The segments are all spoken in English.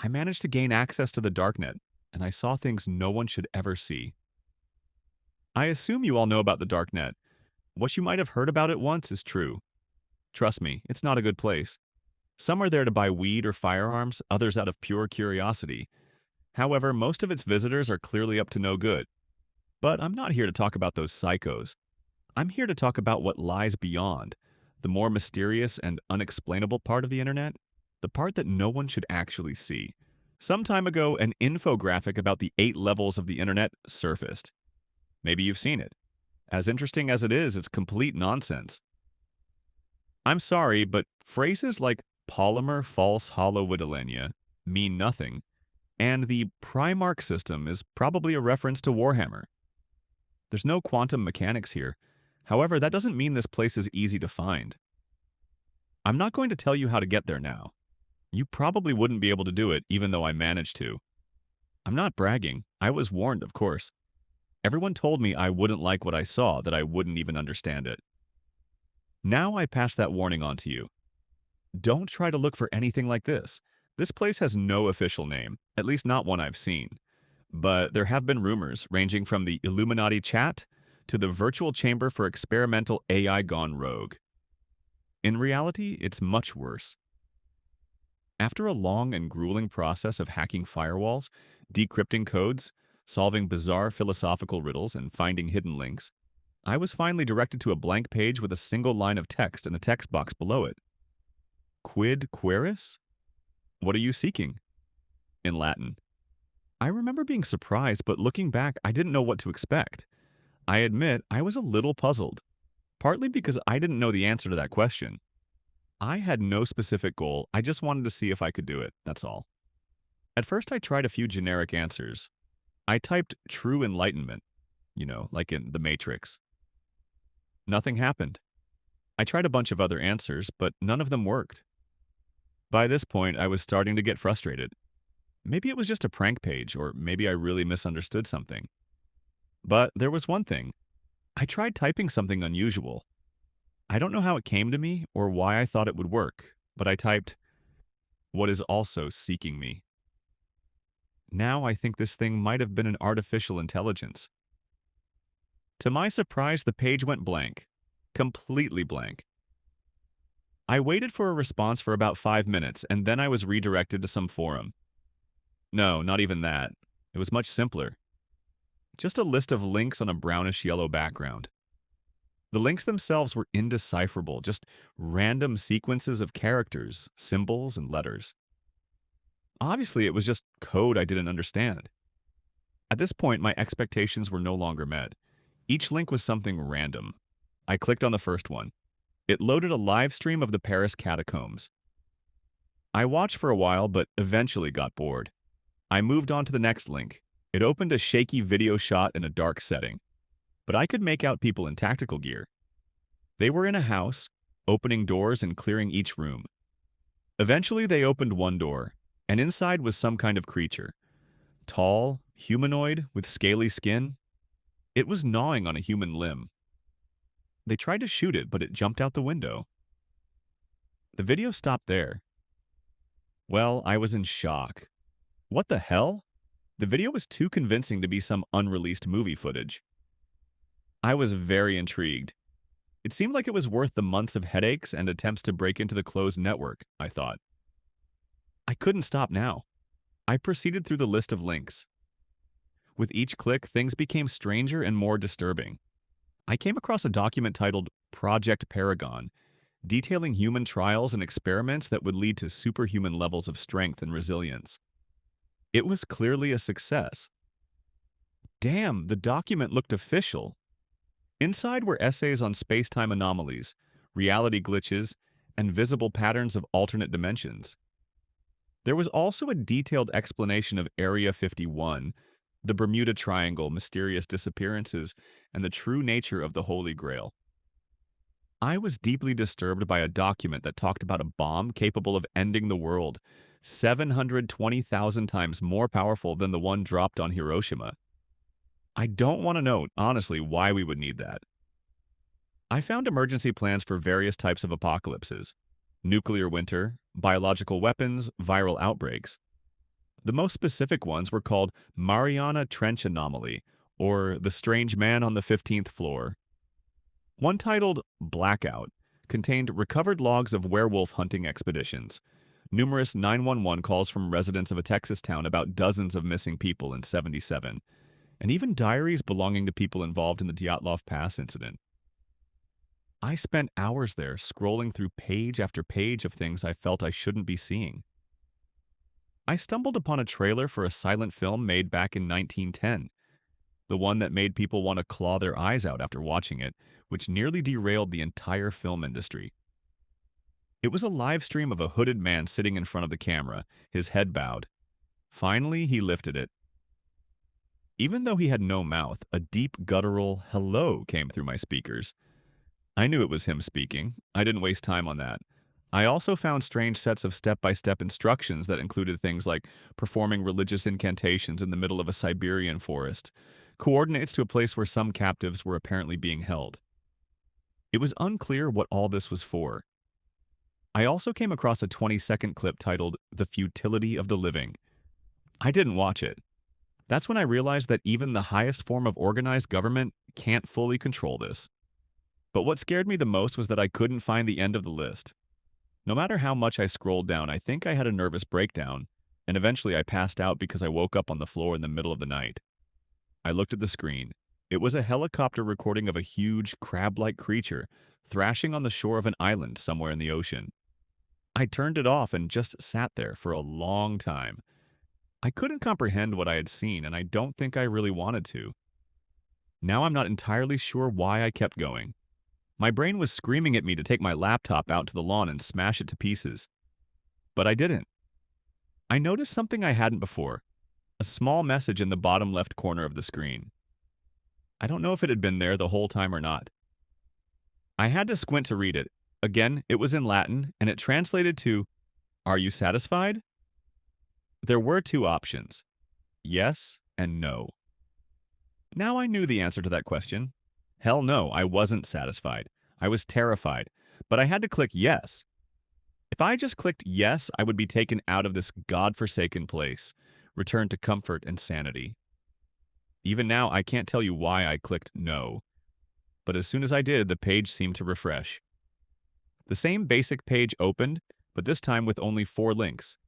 I managed to gain access to the darknet, and I saw things no one should ever see. I assume you all know about the darknet. What you might have heard about it once is true. Trust me, it's not a good place. Some are there to buy weed or firearms, others out of pure curiosity. However, most of its visitors are clearly up to no good. But I'm not here to talk about those psychos. I'm here to talk about what lies beyond, the more mysterious and unexplainable part of the internet, the part that no one should actually see. Some time ago, an infographic about the 8 levels of the internet surfaced. Maybe you've seen it. As interesting as it is, it's complete nonsense. I'm sorry, but phrases like polymer false hollow mean nothing, and the Primark system is probably a reference to Warhammer. There's no quantum mechanics here. However, that doesn't mean this place is easy to find. I'm not going to tell you how to get there now. You probably wouldn't be able to do it, even though I managed to. I'm not bragging. I was warned, of course. Everyone told me I wouldn't like what I saw, that I wouldn't even understand it. Now I pass that warning on to you. Don't try to look for anything like this. This place has no official name, at least not one I've seen. But there have been rumors ranging from the Illuminati chat to the virtual chamber for experimental AI gone rogue. In reality, it's much worse. After a long and grueling process of hacking firewalls, decrypting codes, solving bizarre philosophical riddles, and finding hidden links, I was finally directed to a blank page with a single line of text and a text box below it. Quid queris? What are you seeking? In Latin. I remember being surprised, but looking back, I didn't know what to expect. I admit I was a little puzzled, partly because I didn't know the answer to that question. I had no specific goal, I just wanted to see if I could do it, that's all. At first I tried a few generic answers. I typed true enlightenment, like in The Matrix. Nothing happened. I tried a bunch of other answers, but none of them worked. By this point, I was starting to get frustrated. Maybe it was just a prank page, or maybe I really misunderstood something. But there was one thing. I tried typing something unusual. I don't know how it came to me or why I thought it would work, but I typed, "What is also seeking me?" Now I think this thing might have been an artificial intelligence. To my surprise, the page went blank. Completely blank. I waited for a response for about 5 minutes, and then I was redirected to some forum. No, not even that. It was much simpler. Just a list of links on a brownish-yellow background. The links themselves were indecipherable, just random sequences of characters, symbols, and letters. Obviously, it was just code I didn't understand. At this point, my expectations were no longer met. Each link was something random. I clicked on the first one. It loaded a live stream of the Paris catacombs. I watched for a while, but eventually got bored. I moved on to the next link. It opened a shaky video shot in a dark setting, but I could make out people in tactical gear. They were in a house, opening doors and clearing each room. Eventually, they opened one door, and inside was some kind of creature. Tall, humanoid, with scaly skin. It was gnawing on a human limb. They tried to shoot it, but it jumped out the window. The video stopped there. Well, I was in shock. What the hell? The video was too convincing to be some unreleased movie footage. I was very intrigued. It seemed like it was worth the months of headaches and attempts to break into the closed network, I thought. I couldn't stop now. I proceeded through the list of links. With each click, things became stranger and more disturbing. I came across a document titled Project Paragon, detailing human trials and experiments that would lead to superhuman levels of strength and resilience. It was clearly a success. Damn, the document looked official. Inside were essays on space-time anomalies, reality glitches, and visible patterns of alternate dimensions. There was also a detailed explanation of Area 51, the Bermuda Triangle, mysterious disappearances, and the true nature of the Holy Grail. I was deeply disturbed by a document that talked about a bomb capable of ending the world, 720,000 times more powerful than the one dropped on Hiroshima. I don't want to know, honestly, why we would need that. I found emergency plans for various types of apocalypses: nuclear winter, biological weapons, viral outbreaks. The most specific ones were called Mariana Trench Anomaly or The Strange Man on the 15th Floor. One titled Blackout contained recovered logs of werewolf hunting expeditions, numerous 911 calls from residents of a Texas town about dozens of missing people in '77, and even diaries belonging to people involved in the Dyatlov Pass incident. I spent hours there scrolling through page after page of things I felt I shouldn't be seeing. I stumbled upon a trailer for a silent film made back in 1910, the one that made people want to claw their eyes out after watching it, which nearly derailed the entire film industry. It was a live stream of a hooded man sitting in front of the camera, his head bowed. Finally, he lifted it. Even though he had no mouth, a deep guttural hello came through my speakers. I knew it was him speaking. I didn't waste time on that. I also found strange sets of step-by-step instructions that included things like performing religious incantations in the middle of a Siberian forest, coordinates to a place where some captives were apparently being held. It was unclear what all this was for. I also came across a 20-second clip titled The Futility of the Living. I didn't watch it. That's when I realized that even the highest form of organized government can't fully control this. But what scared me the most was that I couldn't find the end of the list. No matter how much I scrolled down, I think I had a nervous breakdown, and eventually I passed out because I woke up on the floor in the middle of the night. I looked at the screen. It was a helicopter recording of a huge, crab-like creature thrashing on the shore of an island somewhere in the ocean. I turned it off and just sat there for a long time. I couldn't comprehend what I had seen, and I don't think I really wanted to. Now I'm not entirely sure why I kept going. My brain was screaming at me to take my laptop out to the lawn and smash it to pieces. But I didn't. I noticed something I hadn't before, a small message in the bottom left corner of the screen. I don't know if it had been there the whole time or not. I had to squint to read it. Again, it was in Latin, and it translated to, "Are you satisfied?" There were two options, yes and no. Now I knew the answer to that question. Hell no, I wasn't satisfied. I was terrified, but I had to click yes. If I just clicked yes, I would be taken out of this godforsaken place, returned to comfort and sanity. Even now, I can't tell you why I clicked no, but as soon as I did, the page seemed to refresh. The same basic page opened, but this time with only 4 links.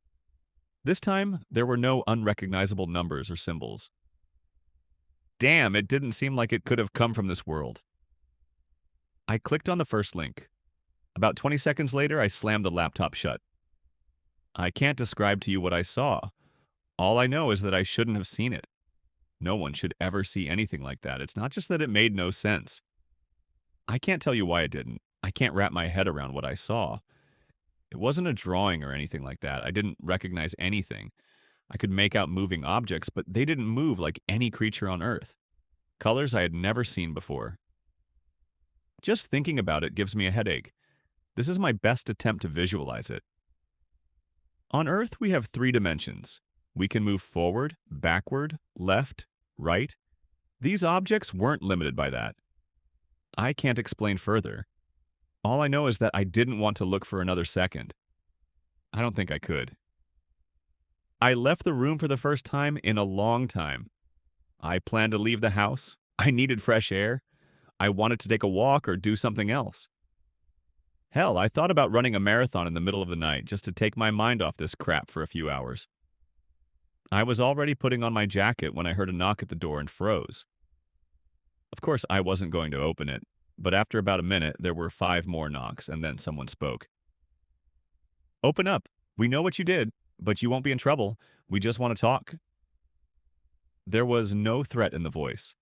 This time, there were no unrecognizable numbers or symbols. Damn, it didn't seem like it could have come from this world. I clicked on the first link. About 20 seconds later, I slammed the laptop shut. I can't describe to you what I saw. All I know is that I shouldn't have seen it. No one should ever see anything like that. It's not just that it made no sense. I can't tell you why it didn't. I can't wrap my head around what I saw. It wasn't a drawing or anything like that. I didn't recognize anything. I could make out moving objects, but they didn't move like any creature on Earth. Colors I had never seen before. Just thinking about it gives me a headache. This is my best attempt to visualize it. On Earth, we have 3 dimensions. We can move forward, backward, left, right. These objects weren't limited by that. I can't explain further. All I know is that I didn't want to look for another second. I don't think I could. I left the room for the first time in a long time. I planned to leave the house. I needed fresh air. I wanted to take a walk or do something else. Hell, I thought about running a marathon in the middle of the night just to take my mind off this crap for a few hours. I was already putting on my jacket when I heard a knock at the door and froze. Of course, I wasn't going to open it, but after about a minute, there were 5 more knocks, and then someone spoke. "Open up. We know what you did, but you won't be in trouble. We just want to talk." There was no threat in the voice.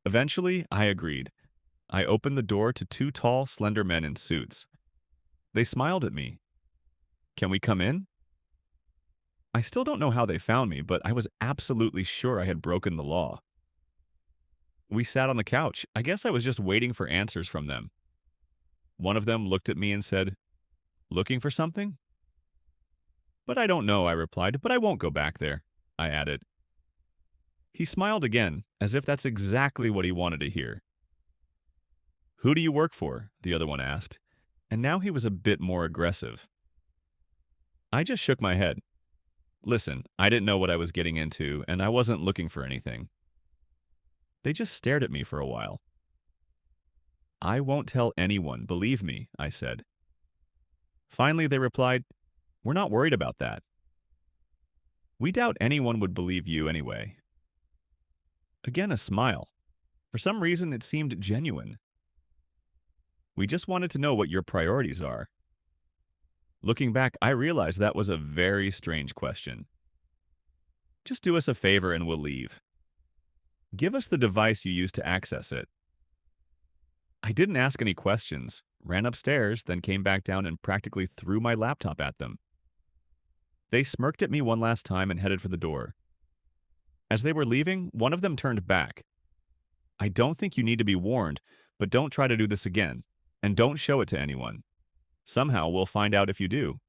Eventually, I agreed. I opened the door to 2 tall, slender men in suits. They smiled at me. "Can we come in?" I still don't know how they found me, but I was absolutely sure I had broken the law. We sat on the couch. I guess I was just waiting for answers from them. One of them looked at me and said, "Looking for something?" "But I don't know," I replied, "but I won't go back there," I added. He smiled again, as if that's exactly what he wanted to hear. "Who do you work for?" the other one asked, and now he was a bit more aggressive. I just shook my head. Listen, I didn't know what I was getting into, and I wasn't looking for anything. They just stared at me for a while. I won't tell anyone, believe me, I said. Finally, they replied, we're not worried about that. We doubt anyone would believe you anyway. Again, a smile. For some reason, it seemed genuine. We just wanted to know what your priorities are. Looking back, I realized that was a very strange question. Just do us a favor and we'll leave. Give us the device you use to access it. I didn't ask any questions, ran upstairs, then came back down and practically threw my laptop at them. They smirked at me one last time and headed for the door. As they were leaving, one of them turned back. I don't think you need to be warned, but don't try to do this again, and don't show it to anyone. Somehow we'll find out if you do.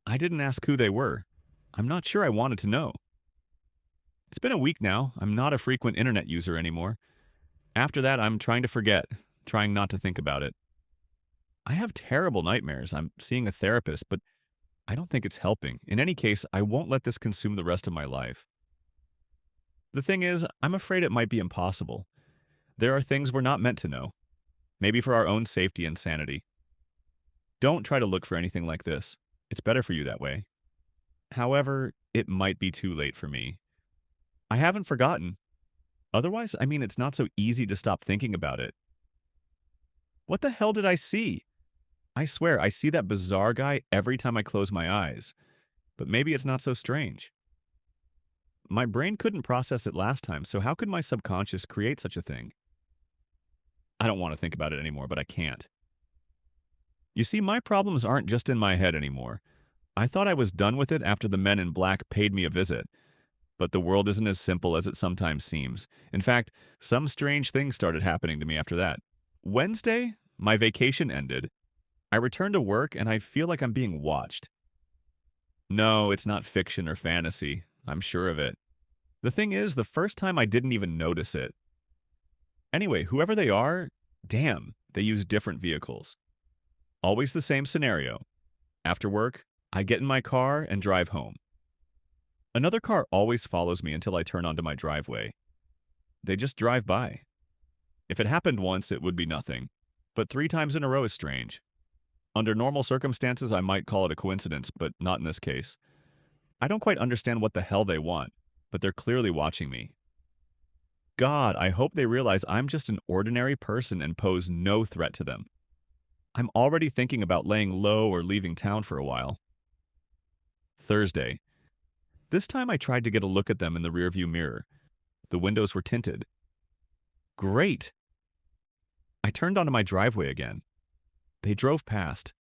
I didn't ask who they were. I'm not sure I wanted to know. It's been a week now. I'm not a frequent internet user anymore. After that, I'm trying to forget, trying not to think about it. I have terrible nightmares. I'm seeing a therapist, but I don't think it's helping. In any case, I won't let this consume the rest of my life. The thing is, I'm afraid it might be impossible. There are things we're not meant to know. Maybe for our own safety and sanity. Don't try to look for anything like this. It's better for you that way. However, it might be too late for me. I haven't forgotten. Otherwise, it's not so easy to stop thinking about it. What the hell did I see? I swear, I see that bizarre guy every time I close my eyes. But maybe it's not so strange. My brain couldn't process it last time, so how could my subconscious create such a thing? I don't want to think about it anymore, but I can't. You see, my problems aren't just in my head anymore. I thought I was done with it after the men in black paid me a visit. But the world isn't as simple as it sometimes seems. In fact, some strange things started happening to me after that. Wednesday, my vacation ended. I returned to work and I feel like I'm being watched. No, it's not fiction or fantasy. I'm sure of it. The thing is, the first time I didn't even notice it. Anyway, whoever they are, damn, they use different vehicles. Always the same scenario. After work, I get in my car and drive home. Another car always follows me until I turn onto my driveway. They just drive by. If it happened once, it would be nothing. But 3 times in a row is strange. Under normal circumstances, I might call it a coincidence, but not in this case. I don't quite understand what the hell they want, but they're clearly watching me. God, I hope they realize I'm just an ordinary person and pose no threat to them. I'm already thinking about laying low or leaving town for a while. Thursday. This time I tried to get a look at them in the rearview mirror. The windows were tinted. Great! I turned onto my driveway again. They drove past.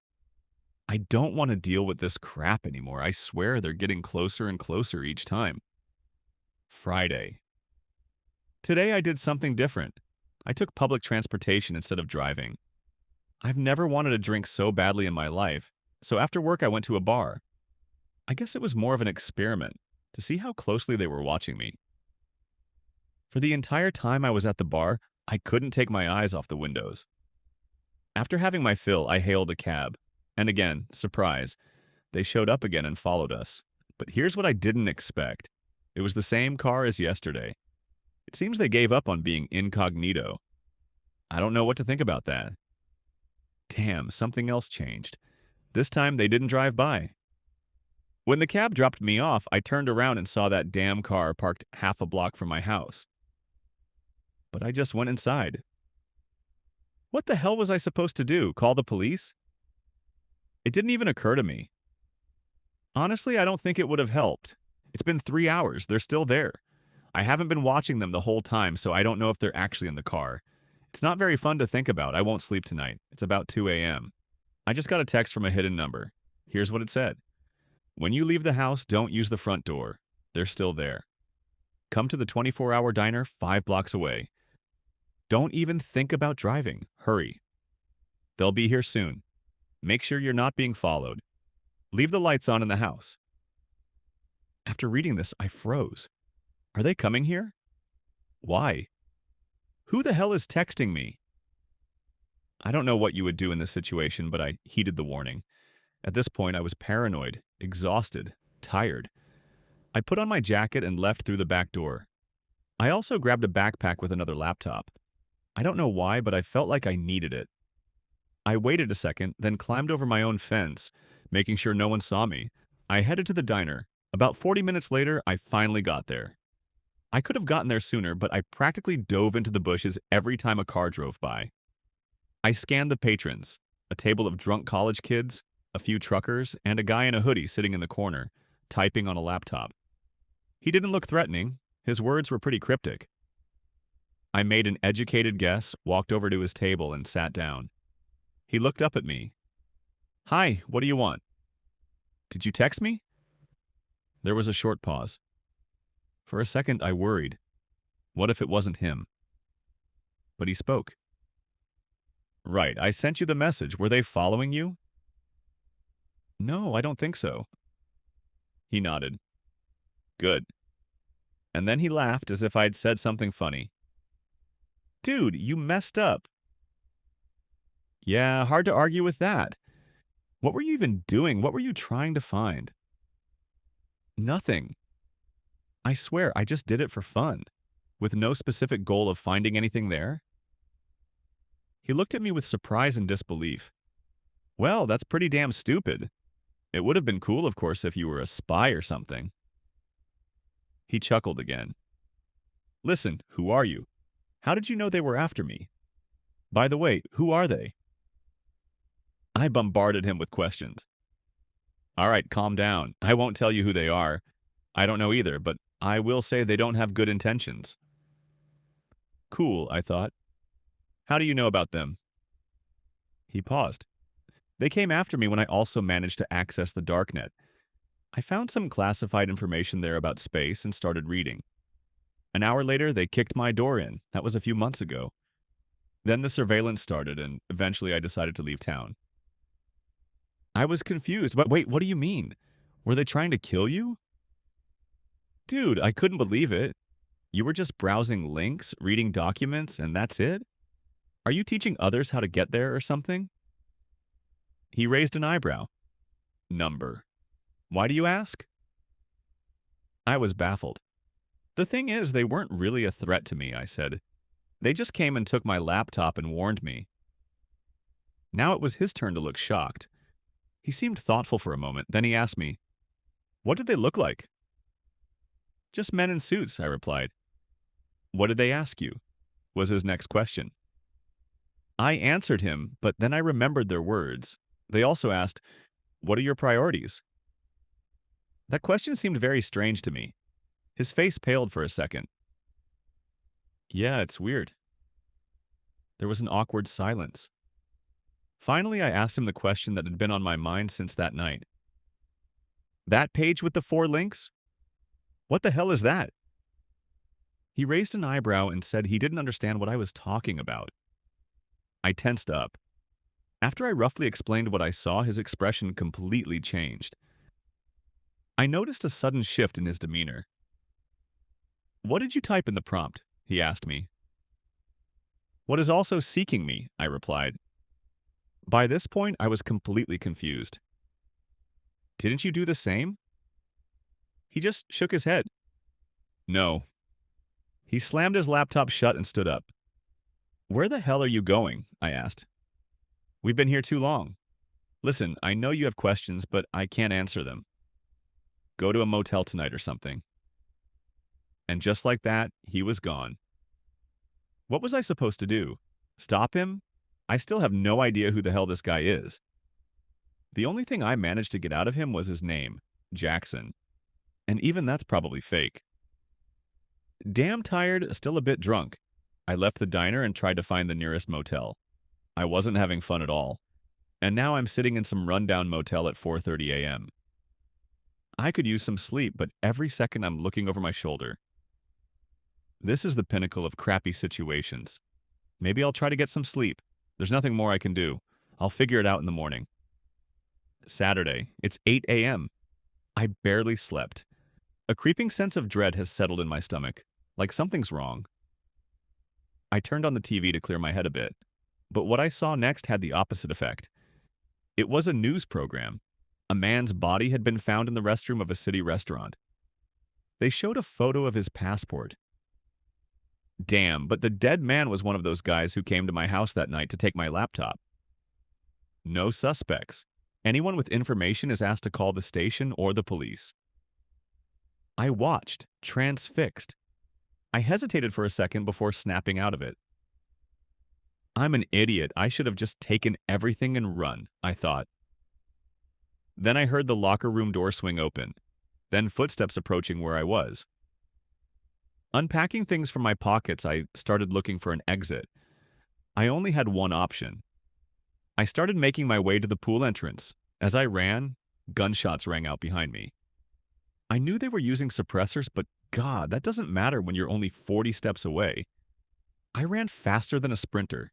I don't want to deal with this crap anymore. I swear they're getting closer and closer each time. Friday. Today I did something different. I took public transportation instead of driving. I've never wanted a drink so badly in my life, so after work I went to a bar. I guess it was more of an experiment, to see how closely they were watching me. For the entire time I was at the bar, I couldn't take my eyes off the windows. After having my fill, I hailed a cab. And again, surprise, they showed up again and followed us. But here's what I didn't expect. It was the same car as yesterday. It seems they gave up on being incognito. I don't know what to think about that. Damn, something else changed. This time they didn't drive by. When the cab dropped me off, I turned around and saw that damn car parked half a block from my house. But I just went inside. What the hell was I supposed to do? Call the police? It didn't even occur to me. Honestly, I don't think it would have helped. It's been 3 hours. They're still there. I haven't been watching them the whole time, so I don't know if they're actually in the car. It's not very fun to think about. I won't sleep tonight. It's about 2 a.m. I just got a text from a hidden number. Here's what it said. When you leave the house, don't use the front door. They're still there. Come to the 24-hour diner 5 blocks away. Don't even think about driving. Hurry. They'll be here soon. Make sure you're not being followed. Leave the lights on in the house. After reading this, I froze. Are they coming here? Why? Who the hell is texting me? I don't know what you would do in this situation, but I heeded the warning. At this point, I was paranoid, exhausted. tired. I put on my jacket and left through the back door. I also grabbed a backpack with another laptop. I don't know why, but I felt like I needed it. I waited a second, then climbed over my own fence, making sure no one saw me. I headed to the diner. About 40 minutes later, I finally got there. I could have gotten there sooner, but I practically dove into the bushes every time a car drove by. I scanned the patrons, a table of drunk college kids, a few truckers, and a guy in a hoodie sitting in the corner, typing on a laptop. He didn't look threatening. His words were pretty cryptic. I made an educated guess, walked over to his table, and sat down. He looked up at me. "Hi, what do you want?" "Did you text me?" There was a short pause. For a second, I worried. What if it wasn't him? But he spoke. "Right, I sent you the message. Were they following you?" "No, I don't think so." He nodded. "Good." And then he laughed as if I'd said something funny. "Dude, you messed up." "Yeah, hard to argue with that. What were you even doing? What were you trying to find?" "Nothing. I swear, I just did it for fun, with no specific goal of finding anything there." He looked at me with surprise and disbelief. "Well, that's pretty damn stupid. It would have been cool, of course, if you were a spy or something." He chuckled again. "Listen, who are you? How did you know they were after me? By the way, who are they?" I bombarded him with questions. "All right, calm down. I won't tell you who they are. I don't know either, but I will say they don't have good intentions." Cool, I thought. "How do you know about them?" He paused. "They came after me when I also managed to access the darknet. I found some classified information there about space and started reading. An hour later, they kicked my door in. That was a few months ago. Then the surveillance started, and eventually I decided to leave town." I was confused. But wait, what do you mean? Were they trying to kill you? Dude, I couldn't believe it. You were just browsing links, reading documents, and that's it? Are you teaching others how to get there or something? He raised an eyebrow. Number. Why do you ask? I was baffled. The thing is, they weren't really a threat to me, I said. They just came and took my laptop and warned me. Now it was his turn to look shocked. He seemed thoughtful for a moment, then he asked me, "What did they look like?" "Just men in suits," I replied. "What did they ask you?" was his next question. I answered him, but then I remembered their words. They also asked, "What are your priorities?" That question seemed very strange to me. His face paled for a second. "Yeah, it's weird." There was an awkward silence. Finally, I asked him the question that had been on my mind since that night. "That page with the 4 links? What the hell is that?" He raised an eyebrow and said he didn't understand what I was talking about. I tensed up. After I roughly explained what I saw, his expression completely changed. I noticed a sudden shift in his demeanor. "What did you type in the prompt?" he asked me. "What is also seeking me?" I replied. By this point, I was completely confused. "Didn't you do the same?" He just shook his head. "No." He slammed his laptop shut and stood up. "Where the hell are you going?" I asked. "We've been here too long. Listen, I know you have questions, but I can't answer them. Go to a motel tonight or something." And just like that, he was gone. What was I supposed to do? Stop him? I still have no idea who the hell this guy is. The only thing I managed to get out of him was his name, Jackson. And even that's probably fake. Damn tired, still a bit drunk. I left the diner and tried to find the nearest motel. I wasn't having fun at all. And now I'm sitting in some rundown motel at 4:30 a.m. I could use some sleep, but every second I'm looking over my shoulder. This is the pinnacle of crappy situations. Maybe I'll try to get some sleep. There's nothing more I can do. I'll figure it out in the morning. Saturday. It's 8 a.m. I barely slept. A creeping sense of dread has settled in my stomach, like something's wrong. I turned on the TV to clear my head a bit, but what I saw next had the opposite effect. It was a news program. A man's body had been found in the restroom of a city restaurant. They showed a photo of his passport. Damn, but the dead man was one of those guys who came to my house that night to take my laptop. No suspects. Anyone with information is asked to call the station or the police. I watched, transfixed. I hesitated for a second before snapping out of it. I'm an idiot. I should have just taken everything and run, I thought. Then I heard the locker room door swing open, then footsteps approaching where I was. Unpacking things from my pockets, I started looking for an exit. I only had one option. I started making my way to the pool entrance. As I ran, gunshots rang out behind me. I knew they were using suppressors, but God, that doesn't matter when you're only 40 steps away. I ran faster than a sprinter.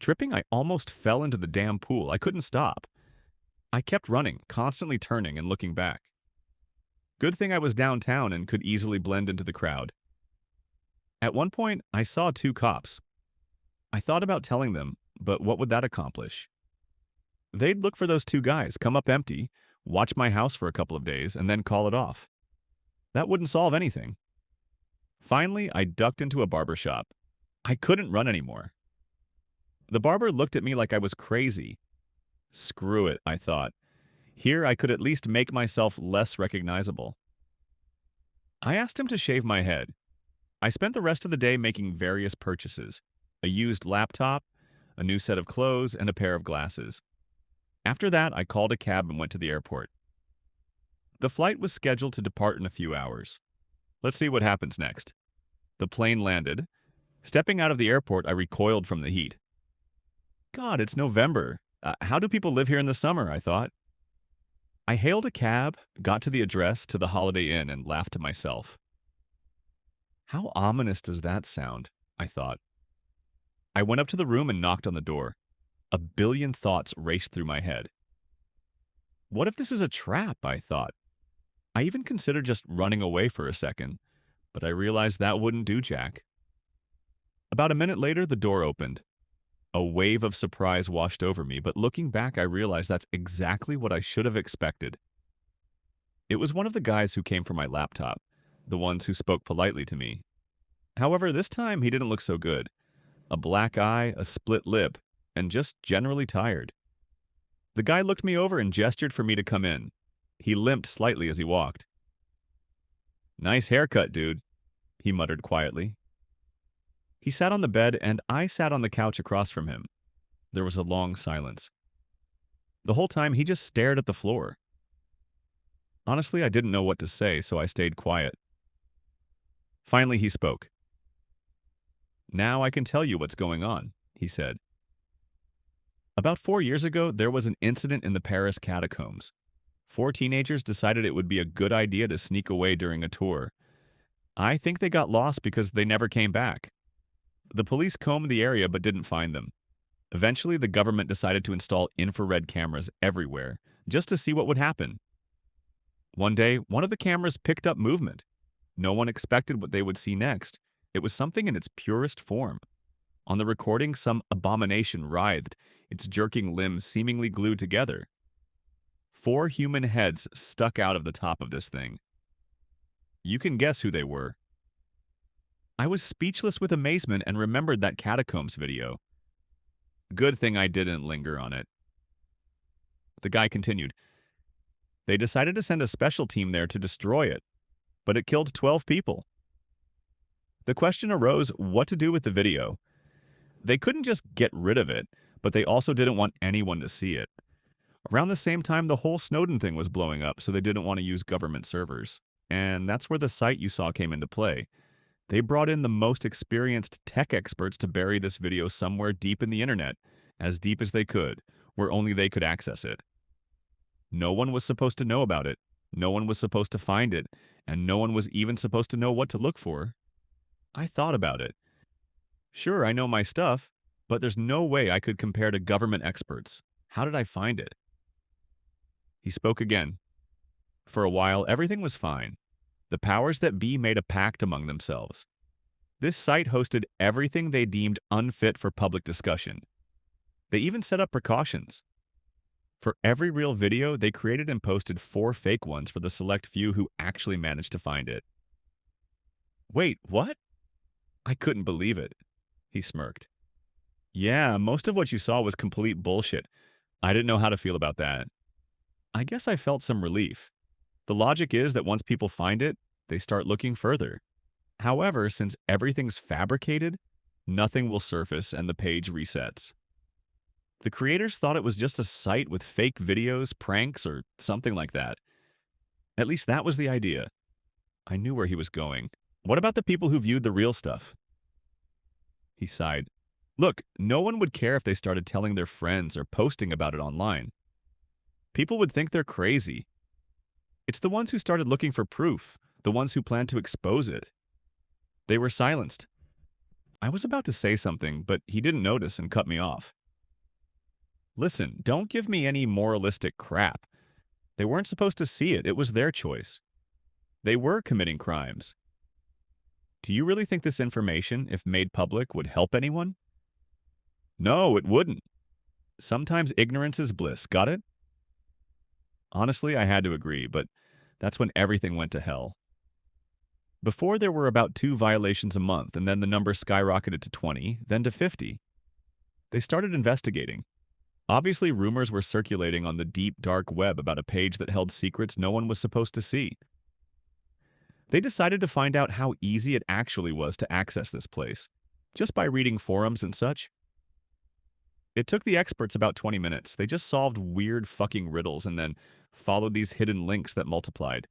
Tripping, I almost fell into the damn pool. I couldn't stop. I kept running, constantly turning and looking back. Good thing I was downtown and could easily blend into the crowd. At one point, I saw two cops. I thought about telling them, but what would that accomplish? They'd look for those two guys, come up empty, watch my house for a couple of days, and then call it off. That wouldn't solve anything. Finally, I ducked into a barber shop. I couldn't run anymore. The barber looked at me like I was crazy. Screw it, I thought. Here I could at least make myself less recognizable. I asked him to shave my head. I spent the rest of the day making various purchases: a used laptop, a new set of clothes, and a pair of glasses. After that, I called a cab and went to the airport. The flight was scheduled to depart in a few hours. Let's see what happens next. The plane landed. Stepping out of the airport, I recoiled from the heat. God, it's November. How do people live here in the summer, I thought. I hailed a cab, got to the address to the Holiday Inn, and laughed to myself. How ominous does that sound, I thought. I went up to the room and knocked on the door. A billion thoughts raced through my head. What if this is a trap, I thought. I even considered just running away for a second, but I realized that wouldn't do jack. About a minute later, the door opened. A wave of surprise washed over me, but looking back, I realized that's exactly what I should have expected. It was one of the guys who came for my laptop, the ones who spoke politely to me. However, this time he didn't look so good. A black eye, a split lip, and just generally tired. The guy looked me over and gestured for me to come in. He limped slightly as he walked. "Nice haircut, dude," he muttered quietly. He sat on the bed, and I sat on the couch across from him. There was a long silence. The whole time, he just stared at the floor. Honestly, I didn't know what to say, so I stayed quiet. Finally, he spoke. "Now I can tell you what's going on," he said. About 4 years ago, there was an incident in the Paris catacombs. 4 teenagers decided it would be a good idea to sneak away during a tour. I think they got lost because they never came back. The police combed the area but didn't find them. Eventually, the government decided to install infrared cameras everywhere, just to see what would happen. One day, one of the cameras picked up movement. No one expected what they would see next. It was something in its purest form. On the recording, some abomination writhed, its jerking limbs seemingly glued together. 4 human heads stuck out of the top of this thing. You can guess who they were. I was speechless with amazement and remembered that catacombs video. Good thing I didn't linger on it. The guy continued. They decided to send a special team there to destroy it, but it killed 12 people. The question arose what to do with the video. They couldn't just get rid of it, but they also didn't want anyone to see it. Around the same time, the whole Snowden thing was blowing up, so they didn't want to use government servers. And that's where the site you saw came into play. They brought in the most experienced tech experts to bury this video somewhere deep in the internet, as deep as they could, where only they could access it. No one was supposed to know about it, no one was supposed to find it, and no one was even supposed to know what to look for. I thought about it. Sure, I know my stuff, but there's no way I could compare to government experts. How did I find it? He spoke again. For a while, everything was fine. The powers that be made a pact among themselves. This site hosted everything they deemed unfit for public discussion. They even set up precautions. For every real video, they created and posted 4 fake ones for the select few who actually managed to find it. Wait, what? I couldn't believe it. He smirked. Yeah, most of what you saw was complete bullshit. I didn't know how to feel about that. I guess I felt some relief. The logic is that once people find it, they start looking further. However, since everything's fabricated, nothing will surface and the page resets. The creators thought it was just a site with fake videos, pranks, or something like that. At least that was the idea. I knew where he was going. What about the people who viewed the real stuff? He sighed. Look, no one would care if they started telling their friends or posting about it online. People would think they're crazy. It's the ones who started looking for proof, the ones who planned to expose it. They were silenced. I was about to say something, but he didn't notice and cut me off. Listen, don't give me any moralistic crap. They weren't supposed to see it. It was their choice. They were committing crimes. Do you really think this information, if made public, would help anyone? No, it wouldn't. Sometimes ignorance is bliss, got it? Honestly, I had to agree, but that's when everything went to hell. Before, there were about 2 violations a month, and then the number skyrocketed to 20, then to 50. They started investigating. Obviously, rumors were circulating on the deep, dark web about a page that held secrets no one was supposed to see. They decided to find out how easy it actually was to access this place, just by reading forums and such. It took the experts about 20 minutes. They just solved weird fucking riddles and then followed these hidden links that multiplied.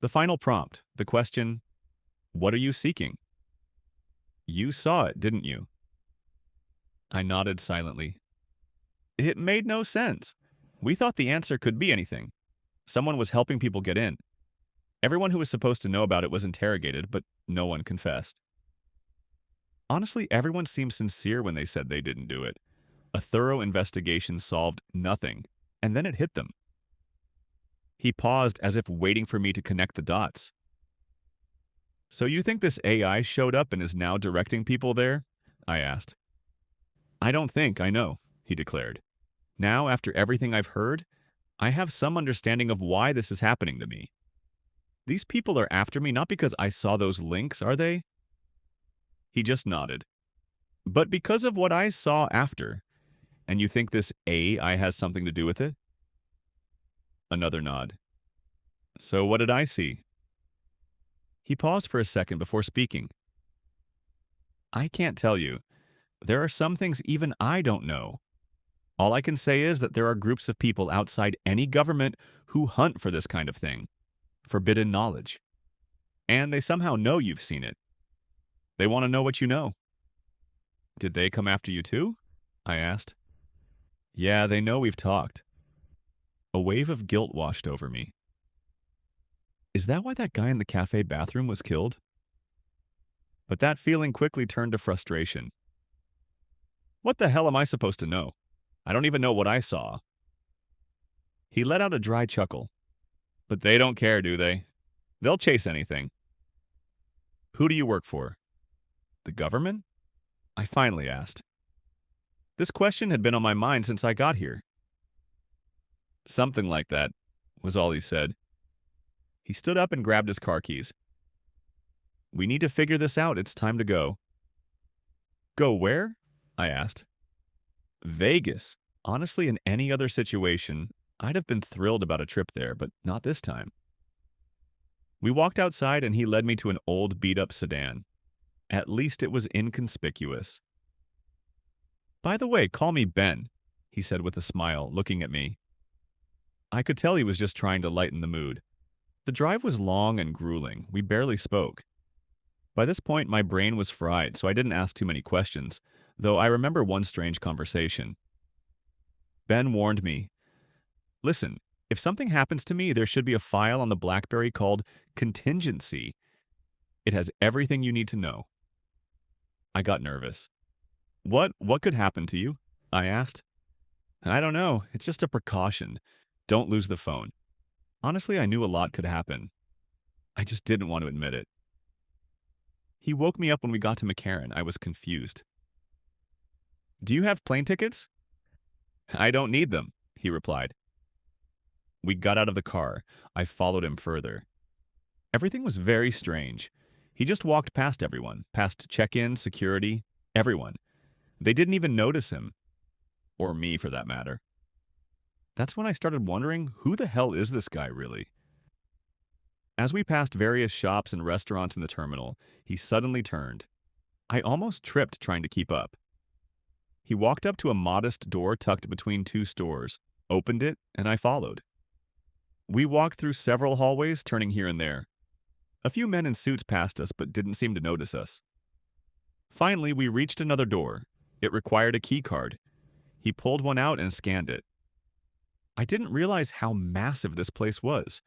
The final prompt, the question, what are you seeking? You saw it, didn't you? I nodded silently. It made no sense. We thought the answer could be anything. Someone was helping people get in. Everyone who was supposed to know about it was interrogated, but no one confessed. Honestly, everyone seemed sincere when they said they didn't do it. A thorough investigation solved nothing, and then it hit them. He paused as if waiting for me to connect the dots. So you think this AI showed up and is now directing people there? I asked. I don't think I know, he declared. Now, after everything I've heard, I have some understanding of why this is happening to me. These people are after me not because I saw those links, are they? He just nodded. But because of what I saw after, and you think this AI has something to do with it? Another nod. So what did I see? He paused for a second before speaking. I can't tell you. There are some things even I don't know. All I can say is that there are groups of people outside any government who hunt for this kind of thing. Forbidden knowledge. And they somehow know you've seen it. They want to know what you know. Did they come after you too? I asked. Yeah, they know we've talked. A wave of guilt washed over me. Is that why that guy in the cafe bathroom was killed? But that feeling quickly turned to frustration. What the hell am I supposed to know? I don't even know what I saw. He let out a dry chuckle. But they don't care, do they? They'll chase anything. Who do you work for? The government? I finally asked. This question had been on my mind since I got here. Something like that, was all he said. He stood up and grabbed his car keys. We need to figure this out. It's time to go. Go where? I asked. Vegas. Honestly, in any other situation, I'd have been thrilled about a trip there, but not this time. We walked outside and he led me to an old beat-up sedan. At least it was inconspicuous. By the way, call me Ben, he said with a smile, looking at me. I could tell he was just trying to lighten the mood. The drive was long and grueling. We barely spoke. By this point, my brain was fried, so I didn't ask too many questions, though I remember one strange conversation. Ben warned me, listen, if something happens to me, there should be a file on the BlackBerry called Contingency. It has everything you need to know. I got nervous. What could happen to you? I asked. I don't know. It's just a precaution. Don't lose the phone. Honestly, I knew a lot could happen. I just didn't want to admit it. He woke me up when we got to McCarran. I was confused. Do you have plane tickets? I don't need them. he replied. We got out of the car. I followed him further. Everything was very strange. He just walked past everyone, past check-in, security, everyone. They didn't even notice him. Or me, for that matter. That's when I started wondering, who the hell is this guy, really? As we passed various shops and restaurants in the terminal, he suddenly turned. I almost tripped trying to keep up. He walked up to a modest door tucked between two stores, opened it, and I followed. We walked through several hallways, turning here and there. A few men in suits passed us but didn't seem to notice us. Finally, we reached another door. It required a key card. He pulled one out and scanned it. I didn't realize how massive this place was.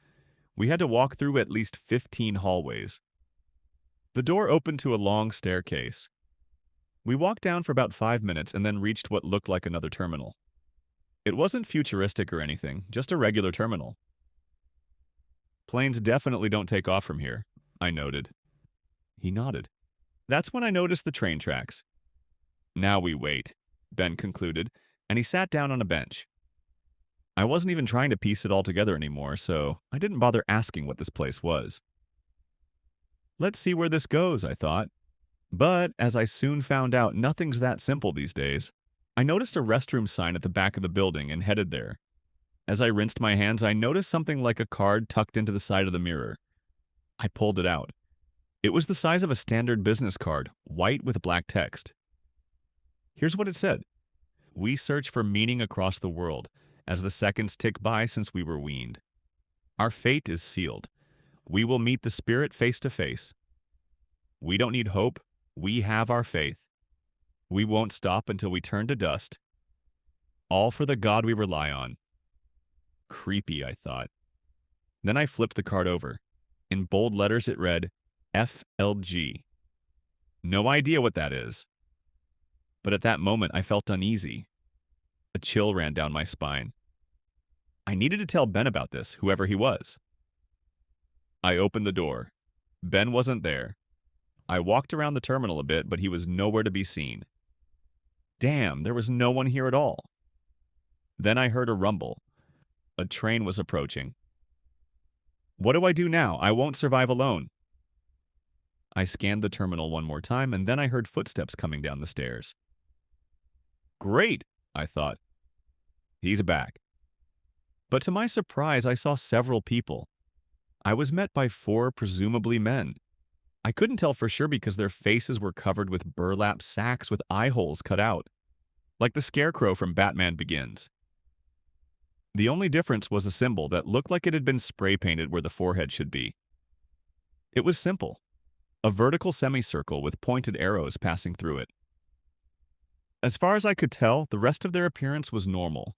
We had to walk through at least 15 hallways. The door opened to a long staircase. We walked down for about 5 minutes and then reached what looked like another terminal. It wasn't futuristic or anything, just a regular terminal. Planes definitely don't take off from here, I noted. He nodded. That's when I noticed the train tracks. Now we wait, Ben concluded, and he sat down on a bench. I wasn't even trying to piece it all together anymore, so I didn't bother asking what this place was. Let's see where this goes, I thought. But, as I soon found out, nothing's that simple these days. I noticed a restroom sign at the back of the building and headed there. As I rinsed my hands, I noticed something like a card tucked into the side of the mirror. I pulled it out. It was the size of a standard business card, white with black text. Here's what it said. We search for meaning across the world, as the seconds tick by since we were weaned. Our fate is sealed. We will meet the Spirit face to face. We don't need hope. We have our faith. We won't stop until we turn to dust. All for the God we rely on. Creepy, I thought. Then I flipped the card over. In bold letters it read, FLG. No idea what that is. But at that moment I felt uneasy. A chill ran down my spine. I needed to tell Ben about this, whoever he was. I opened the door. Ben wasn't there. I walked around the terminal a bit, but he was nowhere to be seen. Damn, there was no one here at all. Then I heard a rumble. A train was approaching. What do I do now? I won't survive alone. I scanned the terminal one more time, and then I heard footsteps coming down the stairs. Great, I thought. He's back. But to my surprise, I saw several people. I was met by 4 presumably men. I couldn't tell for sure because their faces were covered with burlap sacks with eye holes cut out, like the Scarecrow from Batman Begins. The only difference was a symbol that looked like it had been spray-painted where the forehead should be. It was simple, a vertical semicircle with pointed arrows passing through it. As far as I could tell, the rest of their appearance was normal,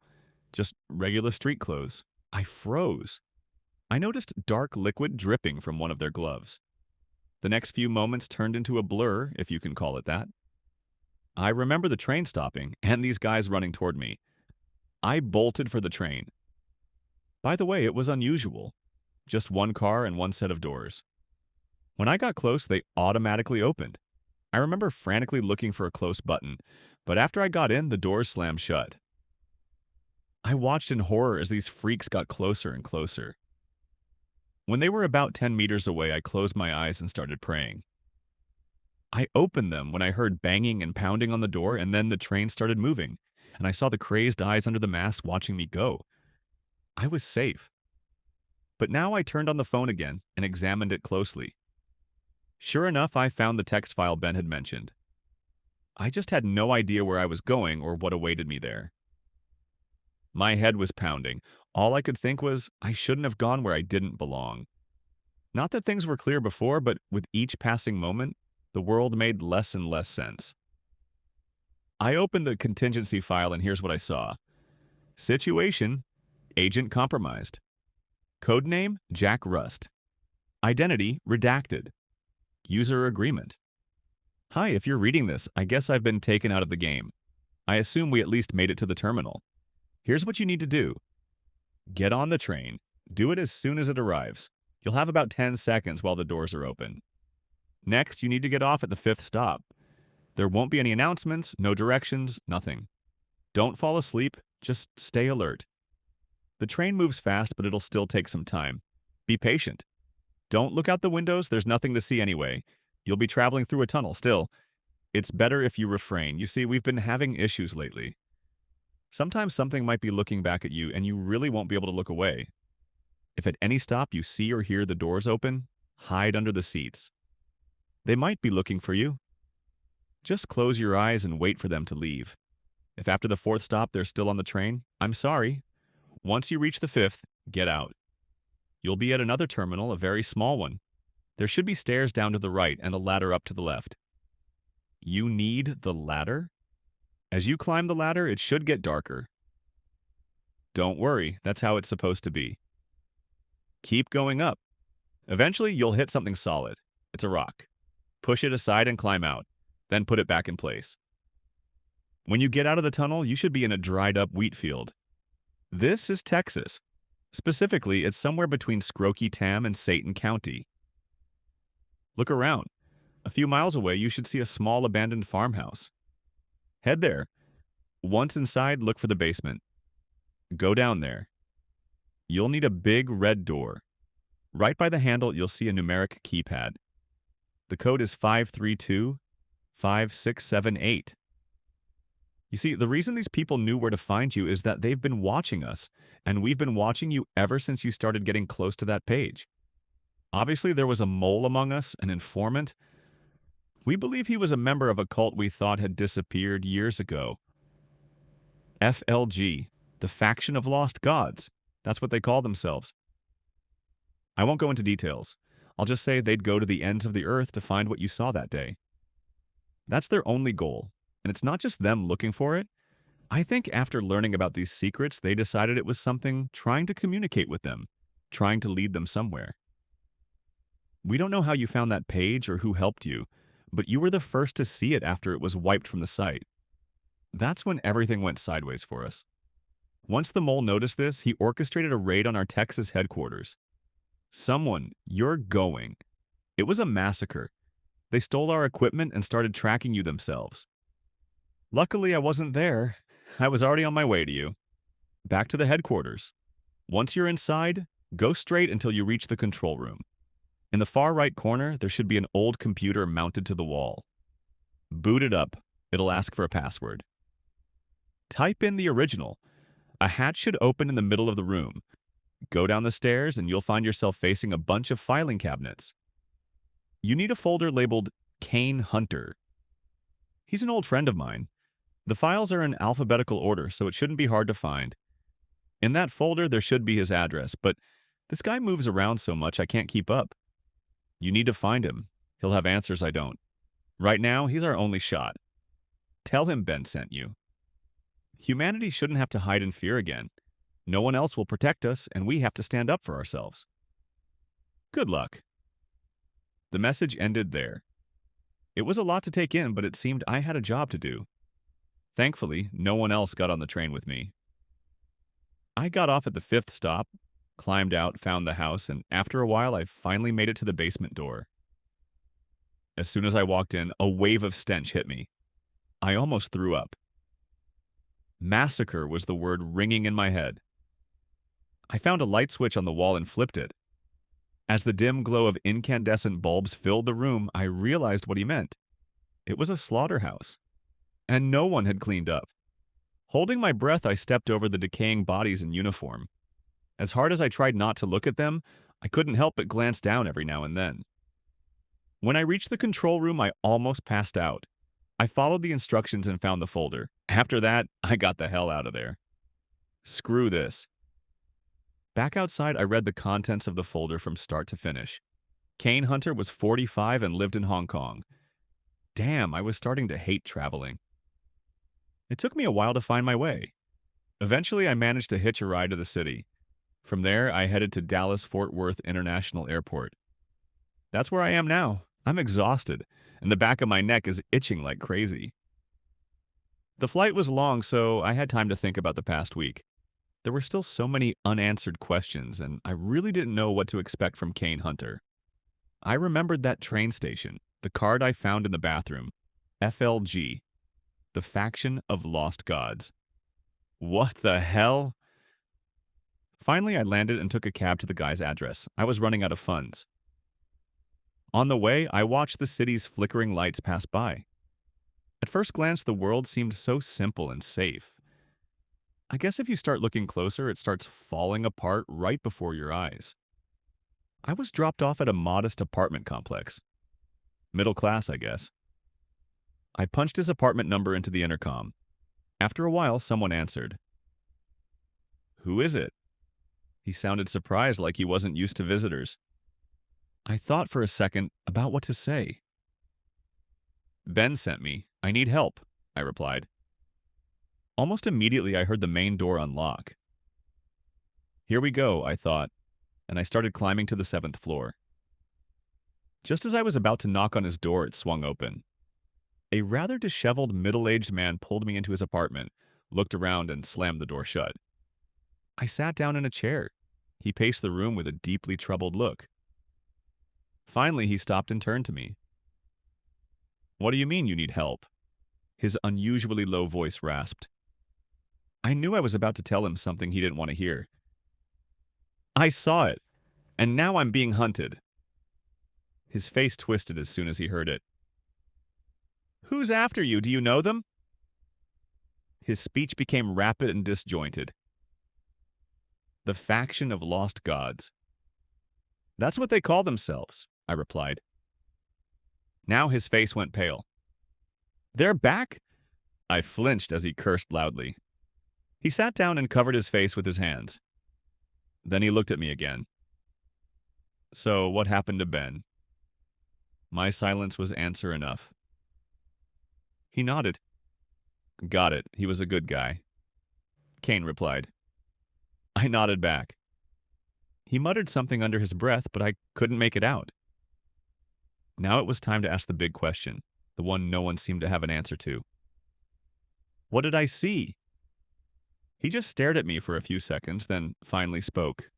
just regular street clothes. I froze. I noticed dark liquid dripping from one of their gloves. The next few moments turned into a blur, if you can call it that. I remember the train stopping and these guys running toward me. I bolted for the train. By the way, it was unusual. Just one car and one set of doors. When I got close, they automatically opened. I remember frantically looking for a close button, but after I got in, the doors slammed shut. I watched in horror as these freaks got closer and closer. When they were about 10 meters away, I closed my eyes and started praying. I opened them when I heard banging and pounding on the door, and then the train started moving, and I saw the crazed eyes under the mask watching me go. I was safe. But now I turned on the phone again and examined it closely. Sure enough, I found the text file Ben had mentioned. I just had no idea where I was going or what awaited me there. My head was pounding. All I could think was, I shouldn't have gone where I didn't belong. Not that things were clear before, but with each passing moment, the world made less and less sense. I opened the contingency file and here's what I saw. Situation, agent compromised. Codename, Jack Rust. Identity, redacted. User agreement. Hi, if you're reading this, I guess I've been taken out of the game. I assume we at least made it to the terminal. Here's what you need to do. Get on the train. Do it as soon as it arrives. You'll have about 10 seconds while the doors are open. Next, you need to get off at the 5th stop. There won't be any announcements, no directions, nothing. Don't fall asleep, just stay alert. The train moves fast, but it'll still take some time. Be patient. Don't look out the windows, there's nothing to see anyway. You'll be traveling through a tunnel still. It's better if you refrain. You see, we've been having issues lately. Sometimes something might be looking back at you and you really won't be able to look away. If at any stop you see or hear the doors open, hide under the seats. They might be looking for you. Just close your eyes and wait for them to leave. If after the fourth stop they're still on the train, I'm sorry. Once you reach the fifth, get out. You'll be at another terminal, a very small one. There should be stairs down to the right and a ladder up to the left. You need the ladder? As you climb the ladder, it should get darker. Don't worry, that's how it's supposed to be. Keep going up. Eventually, you'll hit something solid. It's a rock. Push it aside and climb out, then put it back in place. When you get out of the tunnel, you should be in a dried-up wheat field. This is Texas. Specifically, it's somewhere between Skokie Tam and Satan County. Look around. A few miles away, you should see a small abandoned farmhouse. Head there. Once inside, look for the basement. Go down there. You'll need a big red door. Right by the handle, you'll see a numeric keypad. The code is 532-5678. You see, the reason these people knew where to find you is that they've been watching us, and we've been watching you ever since you started getting close to that page. Obviously, there was a mole among us, an informant. We believe he was a member of a cult we thought had disappeared years ago. FLG, the Faction of Lost Gods. That's what they call themselves. I won't go into details. I'll just say they'd go to the ends of the earth to find what you saw that day. That's their only goal, and it's not just them looking for it. I think after learning about these secrets, they decided it was something trying to communicate with them, trying to lead them somewhere. We don't know how you found that page or who helped you, but you were the first to see it after it was wiped from the site. That's when everything went sideways for us. Once the mole noticed this, he orchestrated a raid on our Texas headquarters. You're going. It was a massacre. They stole our equipment and started tracking you themselves. Luckily, I wasn't there. I was already on my way to you. Back to the headquarters. Once you're inside, go straight until you reach the control room. In the far right corner, there should be an old computer mounted to the wall. Boot it up. It'll ask for a password. Type in the original. A hatch should open in the middle of the room. Go down the stairs and you'll find yourself facing a bunch of filing cabinets. You need a folder labeled Kane Hunter. He's an old friend of mine. The files are in alphabetical order, so it shouldn't be hard to find. In that folder, there should be his address, but this guy moves around so much I can't keep up. You need to find him. He'll have answers I don't. Right now, he's our only shot. Tell him Ben sent you. Humanity shouldn't have to hide in fear again. No one else will protect us, and we have to stand up for ourselves. Good luck. The message ended there. It was a lot to take in, but it seemed I had a job to do. Thankfully, no one else got on the train with me. I got off at the fifth stop, climbed out, found the house, and after a while, I finally made it to the basement door. As soon as I walked in, a wave of stench hit me. I almost threw up. Massacre was the word ringing in my head. I found a light switch on the wall and flipped it. As the dim glow of incandescent bulbs filled the room, I realized what he meant. It was a slaughterhouse. And no one had cleaned up. Holding my breath, I stepped over the decaying bodies in uniform. As hard as I tried not to look at them, I couldn't help but glance down every now and then. When I reached the control room, I almost passed out. I followed the instructions and found the folder. After that, I got the hell out of there. Screw this. Back outside, I read the contents of the folder from start to finish. Kane Hunter was 45 and lived in Hong Kong. Damn, I was starting to hate traveling. It took me a while to find my way. Eventually, I managed to hitch a ride to the city. From there, I headed to Dallas-Fort Worth International Airport. That's where I am now. I'm exhausted, and the back of my neck is itching like crazy. The flight was long, so I had time to think about the past week. There were still so many unanswered questions, and I really didn't know what to expect from Kane Hunter. I remembered that train station, the card I found in the bathroom. FLG, the Faction of Lost Gods. What the hell? Finally, I landed and took a cab to the guy's address. I was running out of funds. On the way, I watched the city's flickering lights pass by. At first glance, the world seemed so simple and safe. I guess if you start looking closer, it starts falling apart right before your eyes. I was dropped off at a modest apartment complex. Middle class, I guess. I punched his apartment number into the intercom. After a while, someone answered. "Who is it?" He sounded surprised, like he wasn't used to visitors. I thought for a second about what to say. "Ben sent me. I need help," I replied. Almost immediately, I heard the main door unlock. Here we go, I thought, and I started climbing to the 7th floor. Just as I was about to knock on his door, it swung open. A rather disheveled, middle-aged man pulled me into his apartment, looked around, and slammed the door shut. I sat down in a chair. He paced the room with a deeply troubled look. Finally, he stopped and turned to me. "What do you mean you need help?" His unusually low voice rasped. I knew I was about to tell him something he didn't want to hear. "I saw it, and now I'm being hunted." His face twisted as soon as he heard it. "Who's after you? Do you know them?" His speech became rapid and disjointed. "The faction of lost gods." "That's what they call themselves," I replied. Now his face went pale. "They're back?" I flinched as he cursed loudly. He sat down and covered his face with his hands. Then he looked at me again. "So, what happened to Ben?" My silence was answer enough. He nodded. "Got it. He was a good guy." Kane replied. I nodded back. He muttered something under his breath, but I couldn't make it out. Now it was time to ask the big question, the one no one seemed to have an answer to. What did I see? He just stared at me for a few seconds, then finally spoke.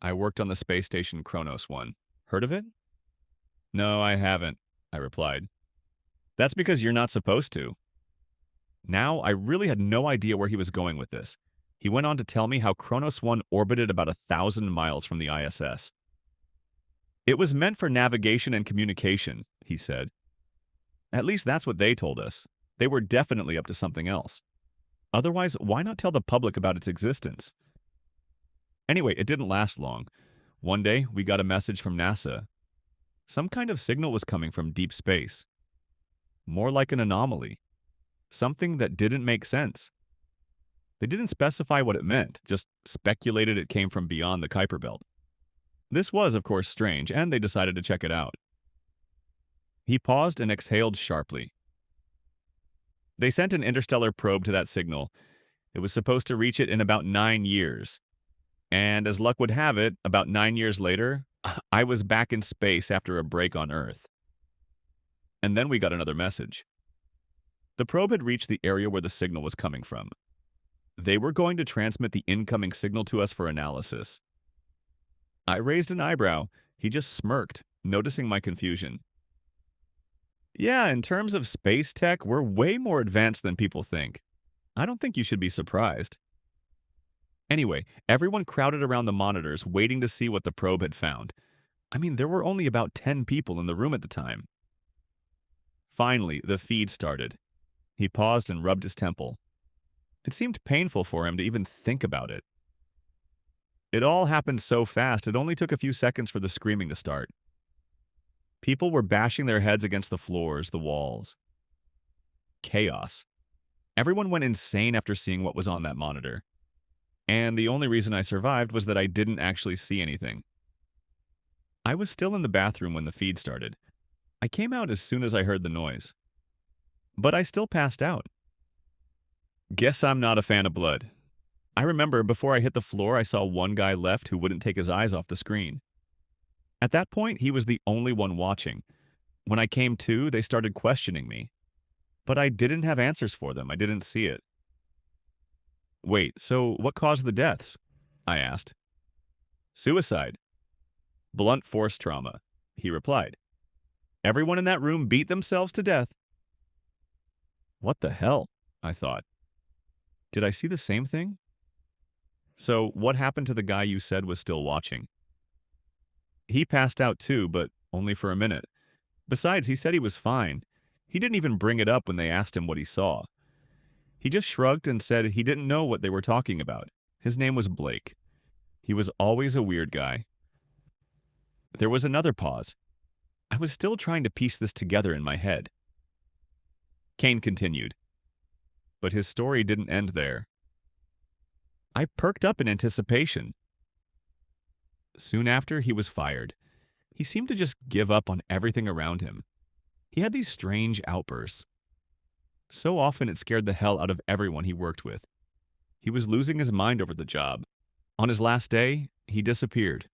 "I worked on the space station Kronos 1. Heard of it?" "No, I haven't," I replied. "That's because you're not supposed to." Now, I really had no idea where he was going with this. He went on to tell me how Kronos 1 orbited about 1,000 miles from the ISS. "It was meant for navigation and communication," he said. "At least that's what they told us. They were definitely up to something else. Otherwise, why not tell the public about its existence?" Anyway, it didn't last long. One day, we got a message from NASA. Some kind of signal was coming from deep space. More like an anomaly. Something that didn't make sense. They didn't specify what it meant, just speculated it came from beyond the Kuiper Belt. This was, of course, strange, and they decided to check it out. He paused and exhaled sharply. "They sent an interstellar probe to that signal. It was supposed to reach it in about 9 years. And as luck would have it, about 9 years later, I was back in space after a break on Earth." And then we got another message. The probe had reached the area where the signal was coming from. They were going to transmit the incoming signal to us for analysis. I raised an eyebrow. He just smirked, noticing my confusion. "Yeah, in terms of space tech, we're way more advanced than people think. I don't think you should be surprised." Anyway, everyone crowded around the monitors, waiting to see what the probe had found. I mean, there were only about 10 people in the room at the time. Finally, the feed started. He paused and rubbed his temple. It seemed painful for him to even think about it. It all happened so fast, it only took a few seconds for the screaming to start. People were bashing their heads against the floors, the walls. Chaos. Everyone went insane after seeing what was on that monitor. And the only reason I survived was that I didn't actually see anything. I was still in the bathroom when the feed started. I came out as soon as I heard the noise. But I still passed out. Guess I'm not a fan of blood. I remember before I hit the floor, I saw one guy left who wouldn't take his eyes off the screen. At that point, he was the only one watching. When I came to, they started questioning me. But I didn't have answers for them. I didn't see it. "Wait, so what caused the deaths?" I asked. "Suicide. Blunt force trauma," he replied. "Everyone in that room beat themselves to death." What the hell? I thought. Did I see the same thing? So, what happened to the guy you said was still watching? He passed out too, but only for a minute. Besides, he said he was fine. He didn't even bring it up when they asked him what he saw. He just shrugged and said he didn't know what they were talking about. His name was Blake. He was always a weird guy. There was another pause. I was still trying to piece this together in my head. Kane continued. But his story didn't end there. I perked up in anticipation. Soon after, he was fired. He seemed to just give up on everything around him. He had these strange outbursts. So often it scared the hell out of everyone he worked with. He was losing his mind over the job. On his last day, he disappeared.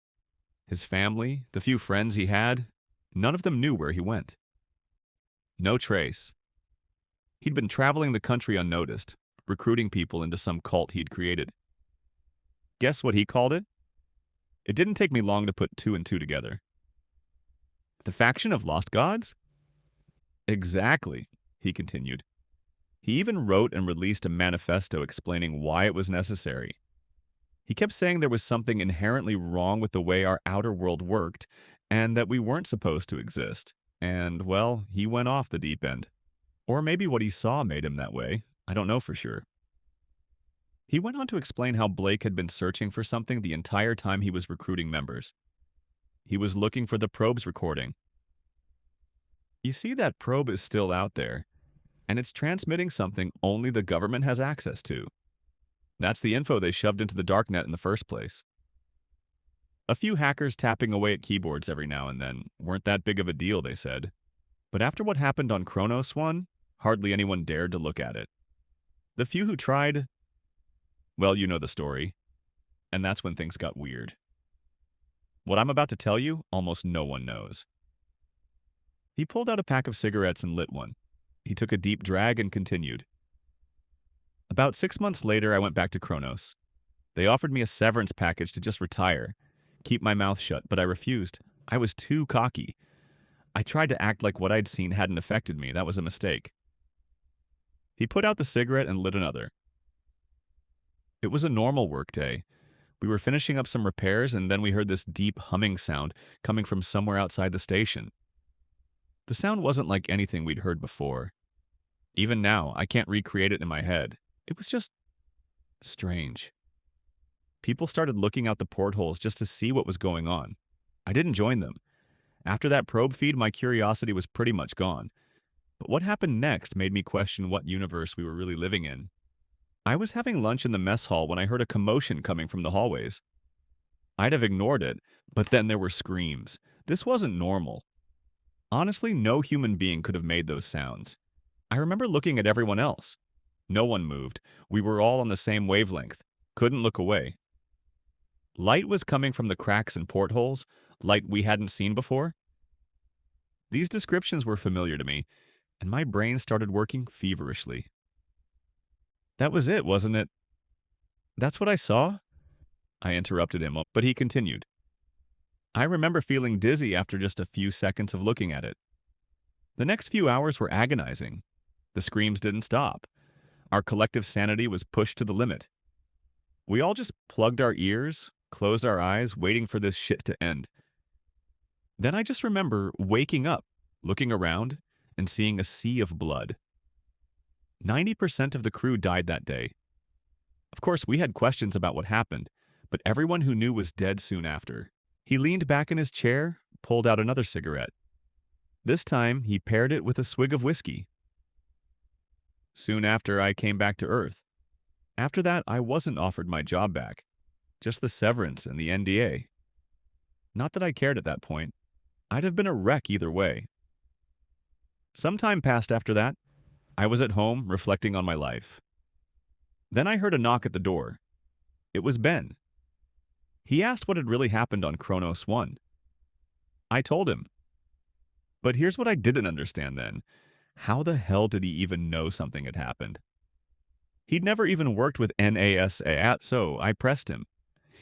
His family, the few friends he had, none of them knew where he went. No trace. He'd been traveling the country unnoticed, recruiting people into some cult he'd created. Guess what he called it? It didn't take me long to put two and two together. The faction of lost gods? Exactly, he continued. He even wrote and released a manifesto explaining why it was necessary. He kept saying there was something inherently wrong with the way our outer world worked, and that we weren't supposed to exist. And, well, he went off the deep end. Or maybe what he saw made him that way. I don't know for sure. He went on to explain how Blake had been searching for something the entire time he was recruiting members. He was looking for the probe's recording. You see, that probe is still out there, and it's transmitting something only the government has access to. That's the info they shoved into the darknet in the first place. A few hackers tapping away at keyboards every now and then weren't that big of a deal, they said. But after what happened on Kronos 1, hardly anyone dared to look at it. The few who tried, well, you know the story. And that's when things got weird. What I'm about to tell you, almost no one knows. He pulled out a pack of cigarettes and lit one. He took a deep drag and continued. About 6 months later, I went back to Kronos. They offered me a severance package to just retire, keep my mouth shut, but I refused. I was too cocky. I tried to act like what I'd seen hadn't affected me. That was a mistake. He put out the cigarette and lit another. It was a normal workday. We were finishing up some repairs, and then we heard this deep humming sound coming from somewhere outside the station. The sound wasn't like anything we'd heard before. Even now, I can't recreate it in my head. It was just strange. People started looking out the portholes just to see what was going on. I didn't join them. After that probe feed, my curiosity was pretty much gone. But what happened next made me question what universe we were really living in. I was having lunch in the mess hall when I heard a commotion coming from the hallways. I'd have ignored it, but then there were screams. This wasn't normal. Honestly, no human being could have made those sounds. I remember looking at everyone else. No one moved. We were all on the same wavelength. Couldn't look away. Light was coming from the cracks and portholes, light we hadn't seen before. These descriptions were familiar to me, and my brain started working feverishly. That was it, wasn't it? That's what I saw? I interrupted him, but he continued. I remember feeling dizzy after just a few seconds of looking at it. The next few hours were agonizing. The screams didn't stop. Our collective sanity was pushed to the limit. We all just plugged our ears, closed our eyes, waiting for this shit to end. Then I just remember waking up, looking around, and seeing a sea of blood. 90% of the crew died that day. Of course, we had questions about what happened, but everyone who knew was dead soon after. He leaned back in his chair, pulled out another cigarette. This time, he paired it with a swig of whiskey. Soon after, I came back to Earth. After that, I wasn't offered my job back, just the severance and the NDA. Not that I cared at that point. I'd have been a wreck either way. Some time passed after that. I was at home, reflecting on my life. Then I heard a knock at the door. It was Ben. He asked what had really happened on Kronos 1. I told him. But here's what I didn't understand then. How the hell did he even know something had happened? He'd never even worked with NASA, so I pressed him.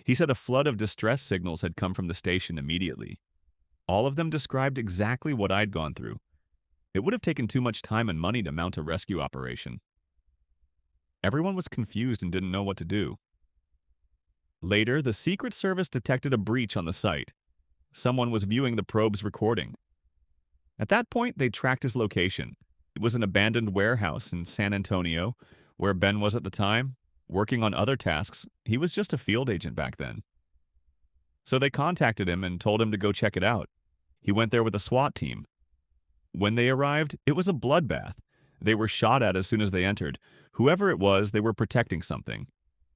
He said a flood of distress signals had come from the station immediately. All of them described exactly what I'd gone through. It would have taken too much time and money to mount a rescue operation. Everyone was confused and didn't know what to do. Later, the Secret Service detected a breach on the site. Someone was viewing the probe's recording. At that point, they tracked his location. It was an abandoned warehouse in San Antonio, where Ben was at the time, working on other tasks. He was just a field agent back then. So they contacted him and told him to go check it out. He went there with a SWAT team. When they arrived, it was a bloodbath. They were shot at as soon as they entered. Whoever it was, they were protecting something.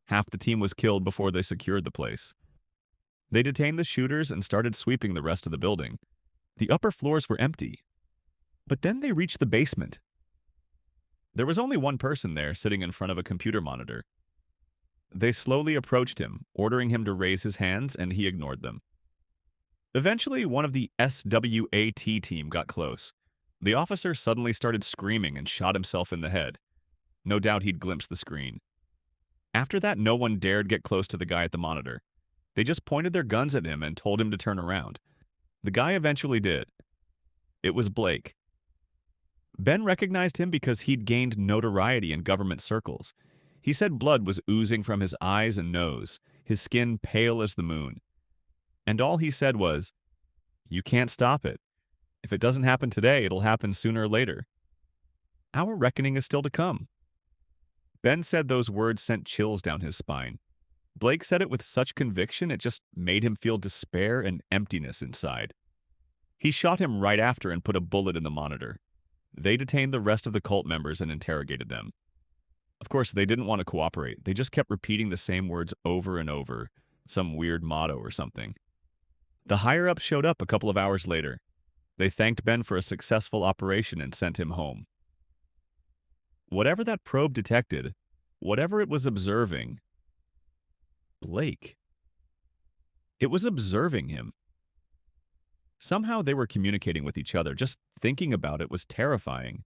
Half the team was killed before they secured the place. They detained the shooters and started sweeping the rest of the building. The upper floors were empty. But then they reached the basement. There was only one person there, sitting in front of a computer monitor. They slowly approached him, ordering him to raise his hands, and he ignored them. Eventually, one of the SWAT team got close. The officer suddenly started screaming and shot himself in the head. No doubt he'd glimpsed the screen. After that, no one dared get close to the guy at the monitor. They just pointed their guns at him and told him to turn around. The guy eventually did. It was Blake. Ben recognized him because he'd gained notoriety in government circles. He said blood was oozing from his eyes and nose, his skin pale as the moon. And all he said was, "You can't stop it. If it doesn't happen today, it'll happen sooner or later. Our reckoning is still to come." Ben said those words sent chills down his spine. Blake said it with such conviction it just made him feel despair and emptiness inside. He shot him right after and put a bullet in the monitor. They detained the rest of the cult members and interrogated them. Of course, they didn't want to cooperate. They just kept repeating the same words over and over, some weird motto or something. The higher-ups showed up a couple of hours later. They thanked Ben for a successful operation and sent him home. Whatever that probe detected, whatever it was observing, Blake. It was observing him. Somehow they were communicating with each other. Just thinking about it was terrifying.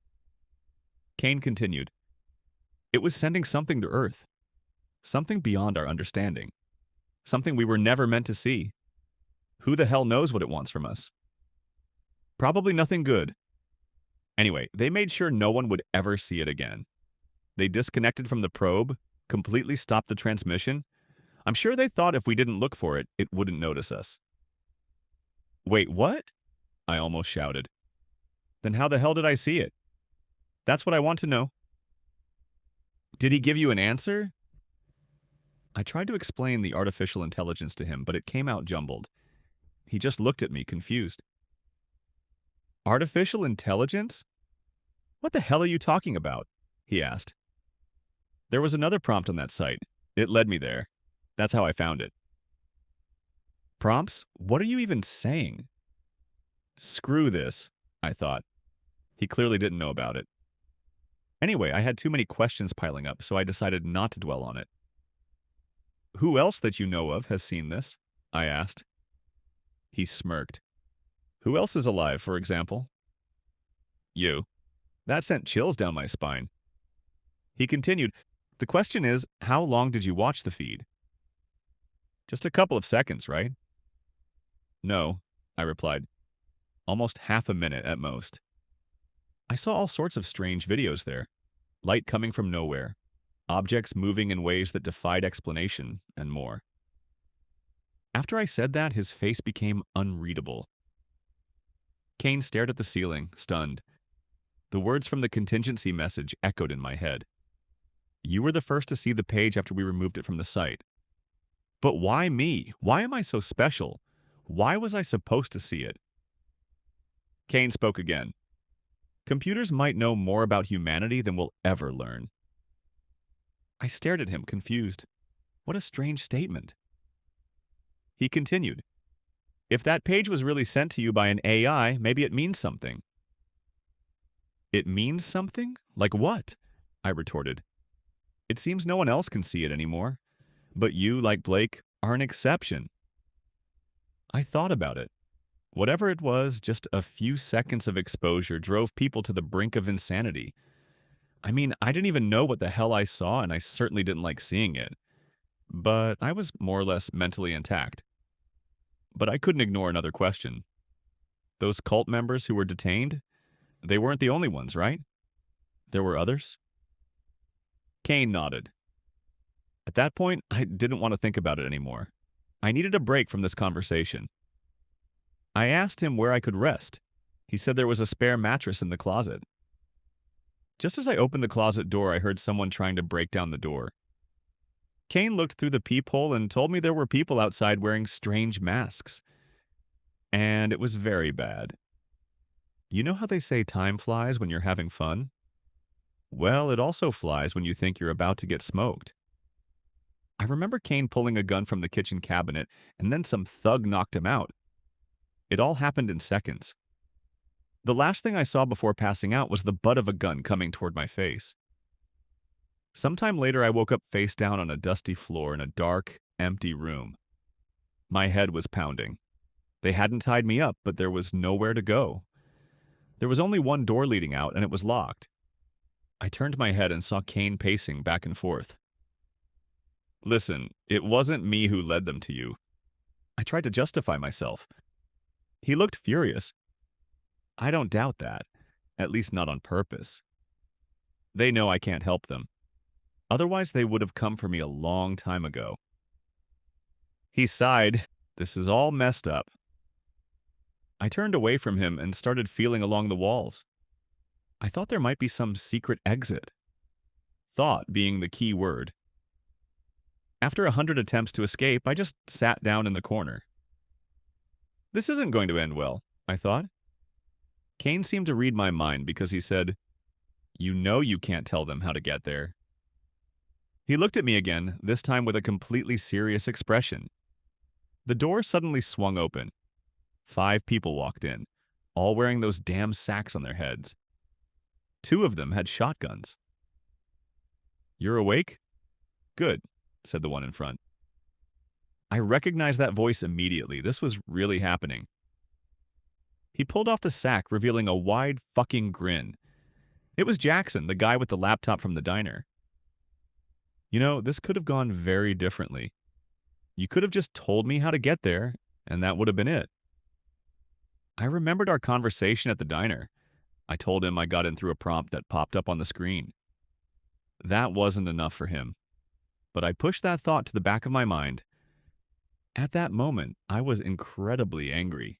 Kane continued. It was sending something to Earth. Something beyond our understanding. Something we were never meant to see. Who the hell knows what it wants from us? Probably nothing good. Anyway, they made sure no one would ever see it again. They disconnected from the probe, completely stopped the transmission. I'm sure they thought if we didn't look for it, it wouldn't notice us. Wait, what? I almost shouted. Then how the hell did I see it? That's what I want to know. Did he give you an answer? I tried to explain the artificial intelligence to him, but it came out jumbled. He just looked at me, confused. Artificial intelligence? What the hell are you talking about? He asked. There was another prompt on that site. It led me there. That's how I found it. Prompts? What are you even saying? Screw this, I thought. He clearly didn't know about it. Anyway, I had too many questions piling up, so I decided not to dwell on it. Who else that you know of has seen this? I asked. He smirked. Who else is alive, for example? You. That sent chills down my spine. He continued, the question is, how long did you watch the feed? Just a couple of seconds, right? No, I replied. Almost half a minute at most. I saw all sorts of strange videos there. Light coming from nowhere, objects moving in ways that defied explanation, and more. After I said that, his face became unreadable. Kane stared at the ceiling, stunned. The words from the contingency message echoed in my head. You were the first to see the page after we removed it from the site. But why me? Why am I so special? Why was I supposed to see it? Kane spoke again. Computers might know more about humanity than we'll ever learn. I stared at him, confused. What a strange statement. He continued. If that page was really sent to you by an AI, maybe it means something. It means something? Like what? I retorted. It seems no one else can see it anymore. But you, like Blake, are an exception. I thought about it. Whatever it was, just a few seconds of exposure drove people to the brink of insanity. I mean, I didn't even know what the hell I saw, and I certainly didn't like seeing it. But I was more or less mentally intact. But I couldn't ignore another question. Those cult members who were detained? They weren't the only ones, right? There were others? Kane nodded. At that point, I didn't want to think about it anymore. I needed a break from this conversation. I asked him where I could rest. He said there was a spare mattress in the closet. Just as I opened the closet door, I heard someone trying to break down the door. Kane looked through the peephole and told me there were people outside wearing strange masks. And it was very bad. You know how they say time flies when you're having fun? Well, it also flies when you think you're about to get smoked. I remember Kane pulling a gun from the kitchen cabinet, and then some thug knocked him out. It all happened in seconds. The last thing I saw before passing out was the butt of a gun coming toward my face. Sometime later, I woke up face down on a dusty floor in a dark, empty room. My head was pounding. They hadn't tied me up, but there was nowhere to go. There was only one door leading out, and it was locked. I turned my head and saw Kane pacing back and forth. Listen, it wasn't me who led them to you. I tried to justify myself. He looked furious. I don't doubt that, at least not on purpose. They know I can't help them. Otherwise, they would have come for me a long time ago. He sighed. This is all messed up. I turned away from him and started feeling along the walls. I thought there might be some secret exit. Thought being the key word. After 100 attempts to escape, I just sat down in the corner. This isn't going to end well, I thought. Kane seemed to read my mind because he said, "You know you can't tell them how to get there." He looked at me again, this time with a completely serious expression. The door suddenly swung open. 5 people walked in, all wearing those damn sacks on their heads. 2 of them had shotguns. "You're awake?" "Good," said the one in front. I recognized that voice immediately. This was really happening. He pulled off the sack, revealing a wide fucking grin. It was Jackson, the guy with the laptop from the diner. You know, this could have gone very differently. You could have just told me how to get there, and that would have been it. I remembered our conversation at the diner. I told him I got in through a prompt that popped up on the screen. That wasn't enough for him, but I pushed that thought to the back of my mind. At that moment, I was incredibly angry.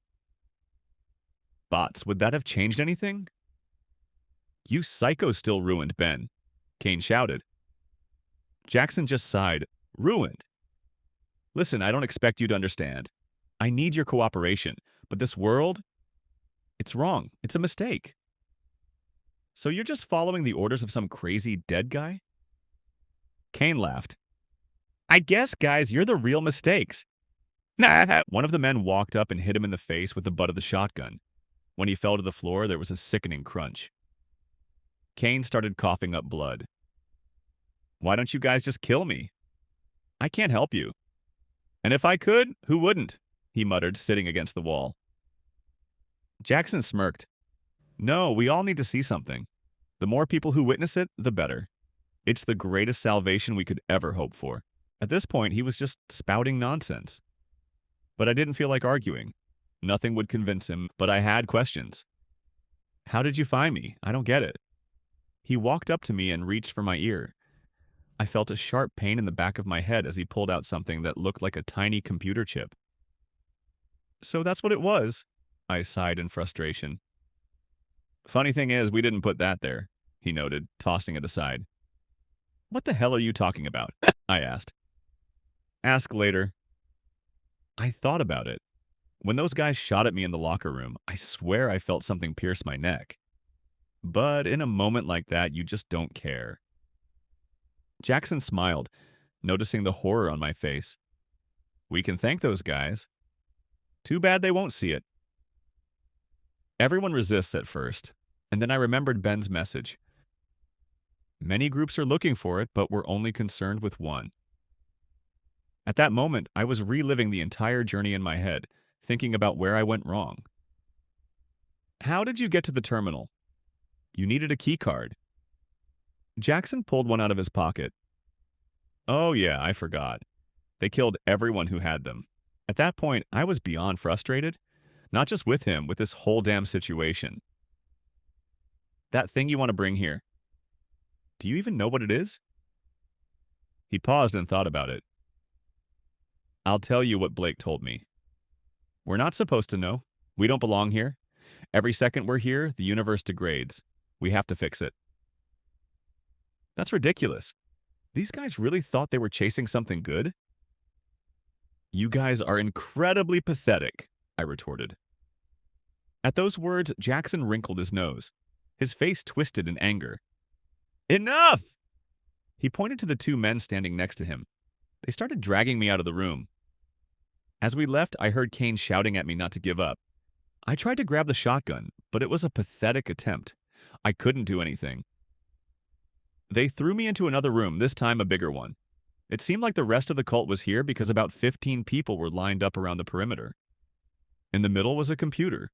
Bots, would that have changed anything? "You psycho still ruined, Ben," Kane shouted. Jackson just sighed. "Ruined? Listen, I don't expect you to understand. I need your cooperation, but this world, it's wrong. It's a mistake." "So you're just following the orders of some crazy dead guy?" Kane laughed. "I guess, guys, you're the real mistakes." Nah. One of the men walked up and hit him in the face with the butt of the shotgun. When he fell to the floor, there was a sickening crunch. Kane started coughing up blood. "Why don't you guys just kill me? I can't help you." "And if I could, who wouldn't?" he muttered, sitting against the wall. Jackson smirked. "No, we all need to see something. The more people who witness it, the better. It's the greatest salvation we could ever hope for." At this point, he was just spouting nonsense. But I didn't feel like arguing. Nothing would convince him, but I had questions. "How did you find me? I don't get it." He walked up to me and reached for my ear. I felt a sharp pain in the back of my head as he pulled out something that looked like a tiny computer chip. "So that's what it was," I sighed in frustration. "Funny thing is, we didn't put that there," he noted, tossing it aside. "What the hell are you talking about?" I asked. "Ask later." I thought about it. When those guys shot at me in the locker room, I swear I felt something pierce my neck. But in a moment like that, you just don't care. Jackson smiled, noticing the horror on my face. "We can thank those guys. Too bad they won't see it." Everyone resists at first, and then I remembered Ben's message. Many groups are looking for it, but we're only concerned with one. At that moment, I was reliving the entire journey in my head, thinking about where I went wrong. "How did you get to the terminal?" "You needed a key card." Jackson pulled one out of his pocket. "Oh yeah, I forgot. They killed everyone who had them." At that point, I was beyond frustrated. Not just with him, with this whole damn situation. "That thing you want to bring here, do you even know what it is?" He paused and thought about it. I'll tell you what Blake told me. We're not supposed to know. We don't belong here. Every second we're here, the universe degrades. We have to fix it. That's ridiculous. These guys really thought they were chasing something good? You guys are incredibly pathetic, I retorted. At those words, Jackson wrinkled his nose. His face twisted in anger. Enough! He pointed to the two men standing next to him. They started dragging me out of the room. As we left, I heard Kane shouting at me not to give up. I tried to grab the shotgun, but it was a pathetic attempt. I couldn't do anything. They threw me into another room, this time a bigger one. It seemed like the rest of the cult was here because about 15 people were lined up around the perimeter. In the middle was a computer.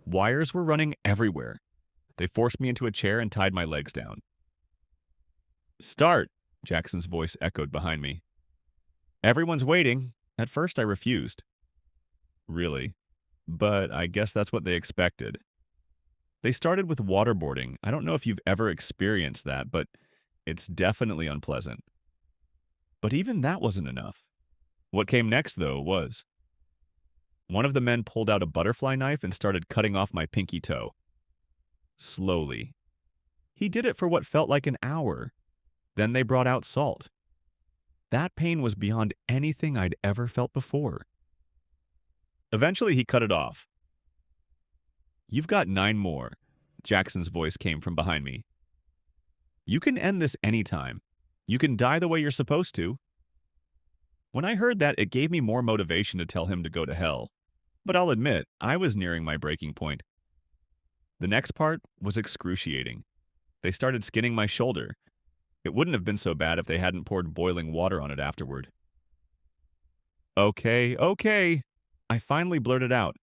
Wires were running everywhere. They forced me into a chair and tied my legs down. Start, Jackson's voice echoed behind me. Everyone's waiting. At first I refused. Really? But I guess that's what they expected. They started with waterboarding. I don't know if you've ever experienced that, but it's definitely unpleasant. But even that wasn't enough. What came next, though, was one of the men pulled out a butterfly knife and started cutting off my pinky toe. Slowly. He did it for what felt like an hour. Then they brought out salt. That pain was beyond anything I'd ever felt before. Eventually, he cut it off. You've got 9 more, Jackson's voice came from behind me. You can end this anytime. You can die the way you're supposed to. When I heard that, it gave me more motivation to tell him to go to hell. But I'll admit, I was nearing my breaking point. The next part was excruciating. They started skinning my shoulder. It wouldn't have been so bad if they hadn't poured boiling water on it afterward. Okay, I finally blurted out.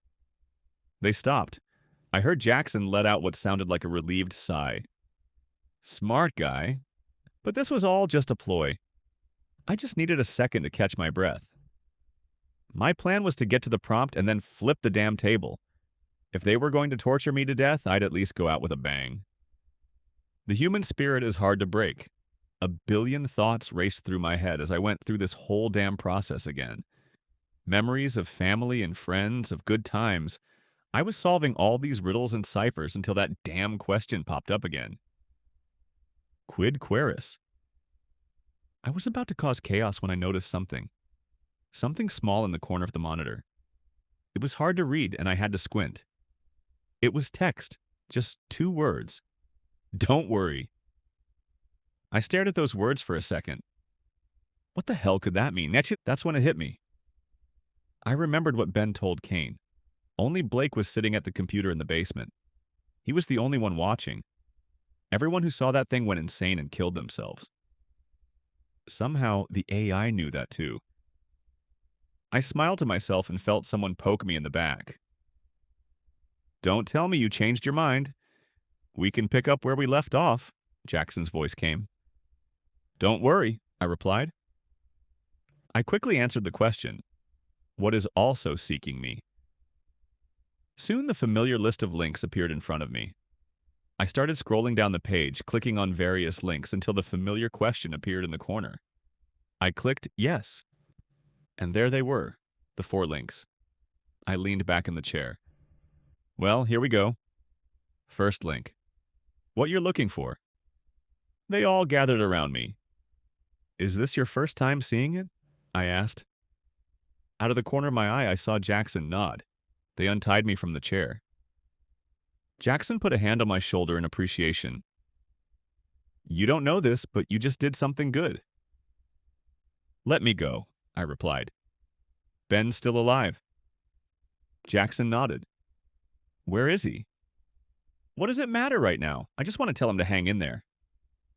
They stopped. I heard Jackson let out what sounded like a relieved sigh. Smart guy. But this was all just a ploy. I just needed a second to catch my breath. My plan was to get to the prompt and then flip the damn table. If they were going to torture me to death, I'd at least go out with a bang. The human spirit is hard to break. A billion thoughts raced through my head as I went through this whole damn process again. Memories of family and friends, of good times. I was solving all these riddles and ciphers until that damn question popped up again. Quid queris? I was about to cause chaos when I noticed something. Something small in the corner of the monitor. It was hard to read and I had to squint. It was text, just 2 words. Don't worry. I stared at those words for a second. What the hell could that mean? That's when it hit me. I remembered what Ben told Kane. Only Blake was sitting at the computer in the basement. He was the only one watching. Everyone who saw that thing went insane and killed themselves. Somehow, the AI knew that too. I smiled to myself and felt someone poke me in the back. Don't tell me you changed your mind. We can pick up where we left off, Jackson's voice came. Don't worry, I replied. I quickly answered the question. What is also seeking me? Soon the familiar list of links appeared in front of me. I started scrolling down the page, clicking on various links until the familiar question appeared in the corner. I clicked yes. And there they were, the 4 links. I leaned back in the chair. Well, here we go. First link. What you're looking for. They all gathered around me. Is this your first time seeing it? I asked. Out of the corner of my eye, I saw Jackson nod. They untied me from the chair. Jackson put a hand on my shoulder in appreciation. You don't know this, but you just did something good. Let me go, I replied. Ben's still alive. Jackson nodded. Where is he? What does it matter right now? I just want to tell him to hang in there.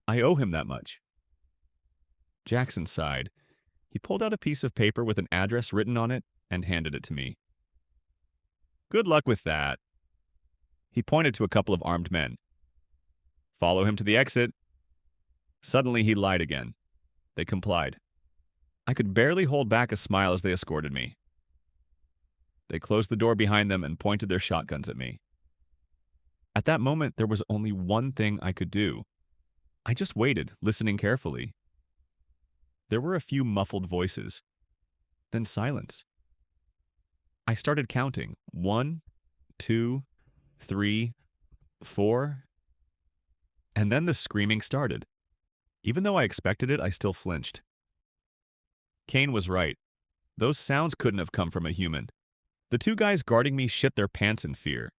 I owe him that much. Jackson sighed. He pulled out a piece of paper with an address written on it and handed it to me. Good luck with that. He pointed to a couple of armed men. Follow him to the exit. Suddenly he lied again. They complied. I could barely hold back a smile as they escorted me. They closed the door behind them and pointed their shotguns at me. At that moment, there was only one thing I could do. I just waited, listening carefully. There were a few muffled voices, then silence. I started counting. 1, 2, 3, 4, and then the screaming started. Even though I expected it, I still flinched. Kane was right. Those sounds couldn't have come from a human. The two guys guarding me shit their pants in fear.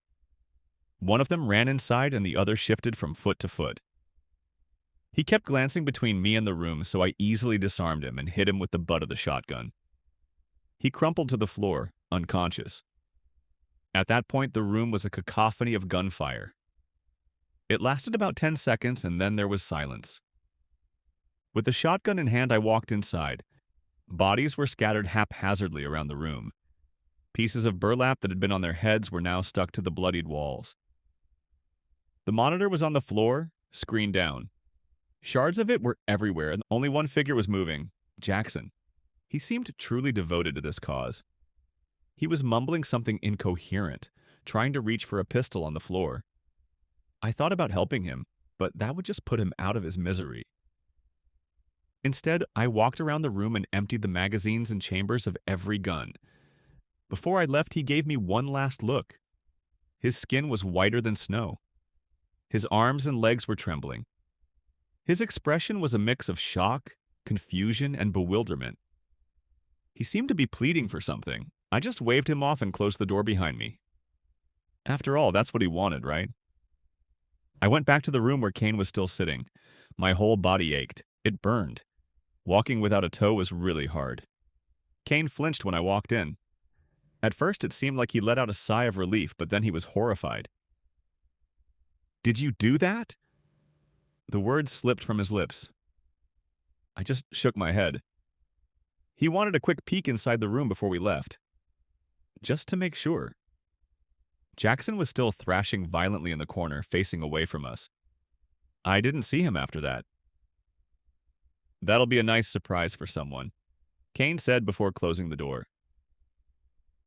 One of them ran inside and the other shifted from foot to foot. He kept glancing between me and the room, so I easily disarmed him and hit him with the butt of the shotgun. He crumpled to the floor, unconscious. At that point, the room was a cacophony of gunfire. It lasted about 10 seconds and then there was silence. With the shotgun in hand, I walked inside. Bodies were scattered haphazardly around the room. Pieces of burlap that had been on their heads were now stuck to the bloodied walls. The monitor was on the floor, screen down. Shards of it were everywhere, and only one figure was moving: Jackson. He seemed truly devoted to this cause. He was mumbling something incoherent, trying to reach for a pistol on the floor. I thought about helping him, but that would just put him out of his misery. Instead, I walked around the room and emptied the magazines and chambers of every gun. Before I left, he gave me one last look. His skin was whiter than snow. His arms and legs were trembling. His expression was a mix of shock, confusion, and bewilderment. He seemed to be pleading for something. I just waved him off and closed the door behind me. After all, that's what he wanted, right? I went back to the room where Kane was still sitting. My whole body ached. It burned. Walking without a toe was really hard. Kane flinched when I walked in. At first, it seemed like he let out a sigh of relief, but then he was horrified. "Did you do that?" The words slipped from his lips. I just shook my head. He wanted a quick peek inside the room before we left. Just to make sure. Jackson was still thrashing violently in the corner, facing away from us. I didn't see him after that. "That'll be a nice surprise for someone," Kane said before closing the door.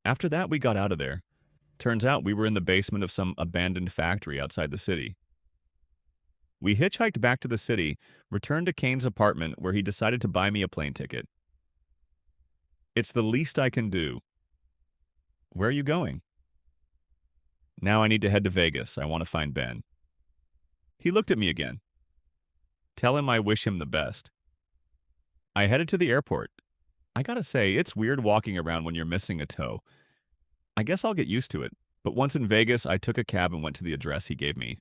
After that, we got out of there. Turns out we were in the basement of some abandoned factory outside the city. We hitchhiked back to the city, returned to Kane's apartment where he decided to buy me a plane ticket. "It's the least I can do." "Where are you going?" "Now I need to head to Vegas. I want to find Ben." He looked at me again. "Tell him I wish him the best." I headed to the airport. I gotta say, it's weird walking around when you're missing a toe. I guess I'll get used to it, but once in Vegas, I took a cab and went to the address he gave me.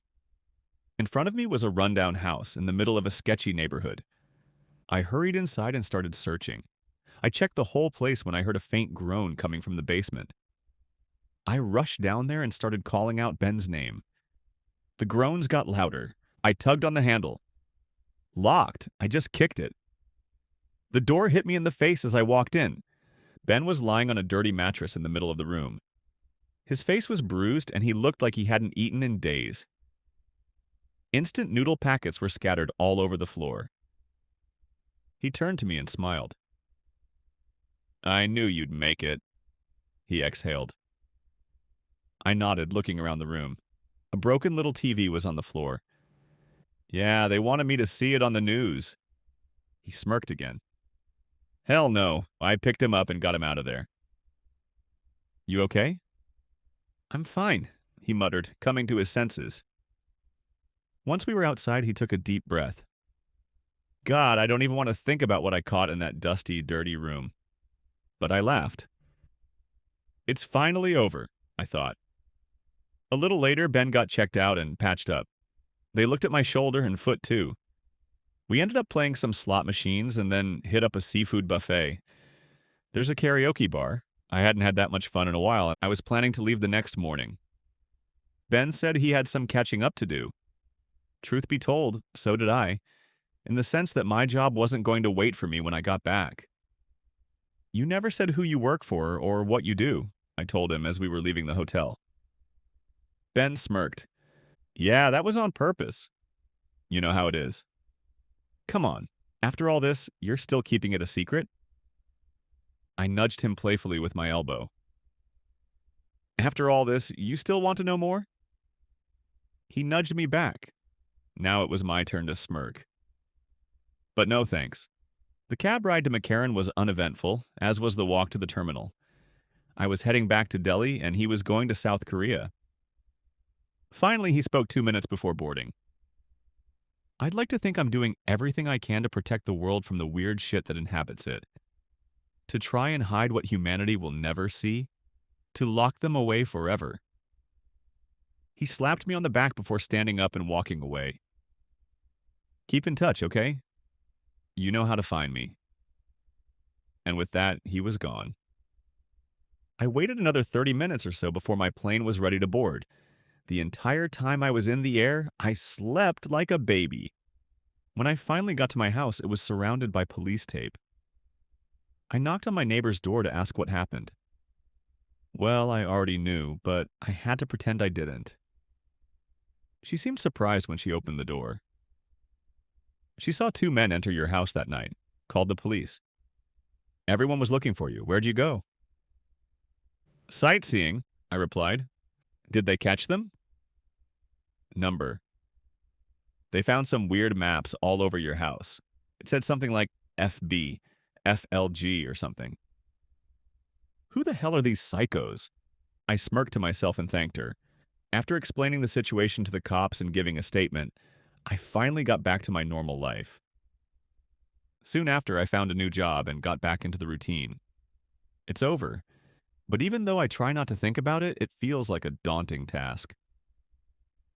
In front of me was a rundown house in the middle of a sketchy neighborhood. I hurried inside and started searching. I checked the whole place when I heard a faint groan coming from the basement. I rushed down there and started calling out Ben's name. The groans got louder. I tugged on the handle. Locked. I just kicked it. The door hit me in the face as I walked in. Ben was lying on a dirty mattress in the middle of the room. His face was bruised and he looked like he hadn't eaten in days. Instant noodle packets were scattered all over the floor. He turned to me and smiled. "I knew you'd make it," he exhaled. I nodded, looking around the room. A broken little TV was on the floor. "Yeah, they wanted me to see it on the news." He smirked again. "Hell no, I picked him up and got him out of there." "You okay?" "I'm fine," he muttered, coming to his senses. Once we were outside, he took a deep breath. "God, I don't even want to think about what I caught in that dusty, dirty room." But I laughed. It's finally over, I thought. A little later, Ben got checked out and patched up. They looked at my shoulder and foot, too. We ended up playing some slot machines and then hit up a seafood buffet. There's a karaoke bar. I hadn't had that much fun in a while, and I was planning to leave the next morning. Ben said he had some catching up to do. Truth be told, so did I, in the sense that my job wasn't going to wait for me when I got back. "You never said who you work for or what you do," I told him as we were leaving the hotel. Ben smirked. "Yeah, that was on purpose. You know how it is." "Come on, after all this, you're still keeping it a secret?" I nudged him playfully with my elbow. "After all this, you still want to know more?" He nudged me back. Now it was my turn to smirk. "But no thanks. The cab ride to McCarran was uneventful, as was the walk to the terminal. I was heading back to Delhi, and he was going to South Korea. Finally, he spoke 2 minutes before boarding. I'd like to think I'm doing everything I can to protect the world from the weird shit that inhabits it. To try and hide what humanity will never see. To lock them away forever. He slapped me on the back before standing up and walking away. Keep in touch, okay? You know how to find me. And with that, he was gone. I waited another 30 minutes or so before my plane was ready to board. The entire time I was in the air, I slept like a baby. When I finally got to my house, it was surrounded by police tape. I knocked on my neighbor's door to ask what happened. Well, I already knew, but I had to pretend I didn't. She seemed surprised when she opened the door. She saw 2 men enter your house that night, called the police. Everyone was looking for you. Where'd you go? Sightseeing, I replied. Did they catch them? Number. They found some weird maps all over your house. It said something like FB, FLG or something. Who the hell are these psychos? I smirked to myself and thanked her. After explaining the situation to the cops and giving a statement, I finally got back to my normal life. Soon after, I found a new job and got back into the routine. It's over, but even though I try not to think about it, it feels like a daunting task.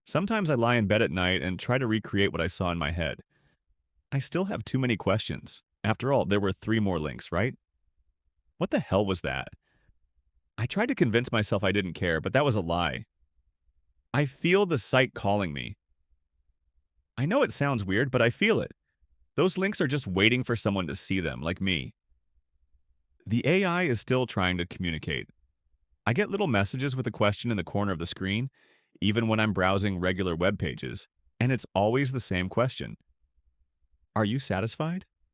Sometimes I lie in bed at night and try to recreate what I saw in my head. I still have too many questions. After all, there were 3 more links, right? What the hell was that? I tried to convince myself I didn't care, but that was a lie. I feel the site calling me. I know it sounds weird, but I feel it. Those links are just waiting for someone to see them, like me. The AI is still trying to communicate. I get little messages with a question in the corner of the screen, even when I'm browsing regular web pages, and it's always the same question. Are you satisfied?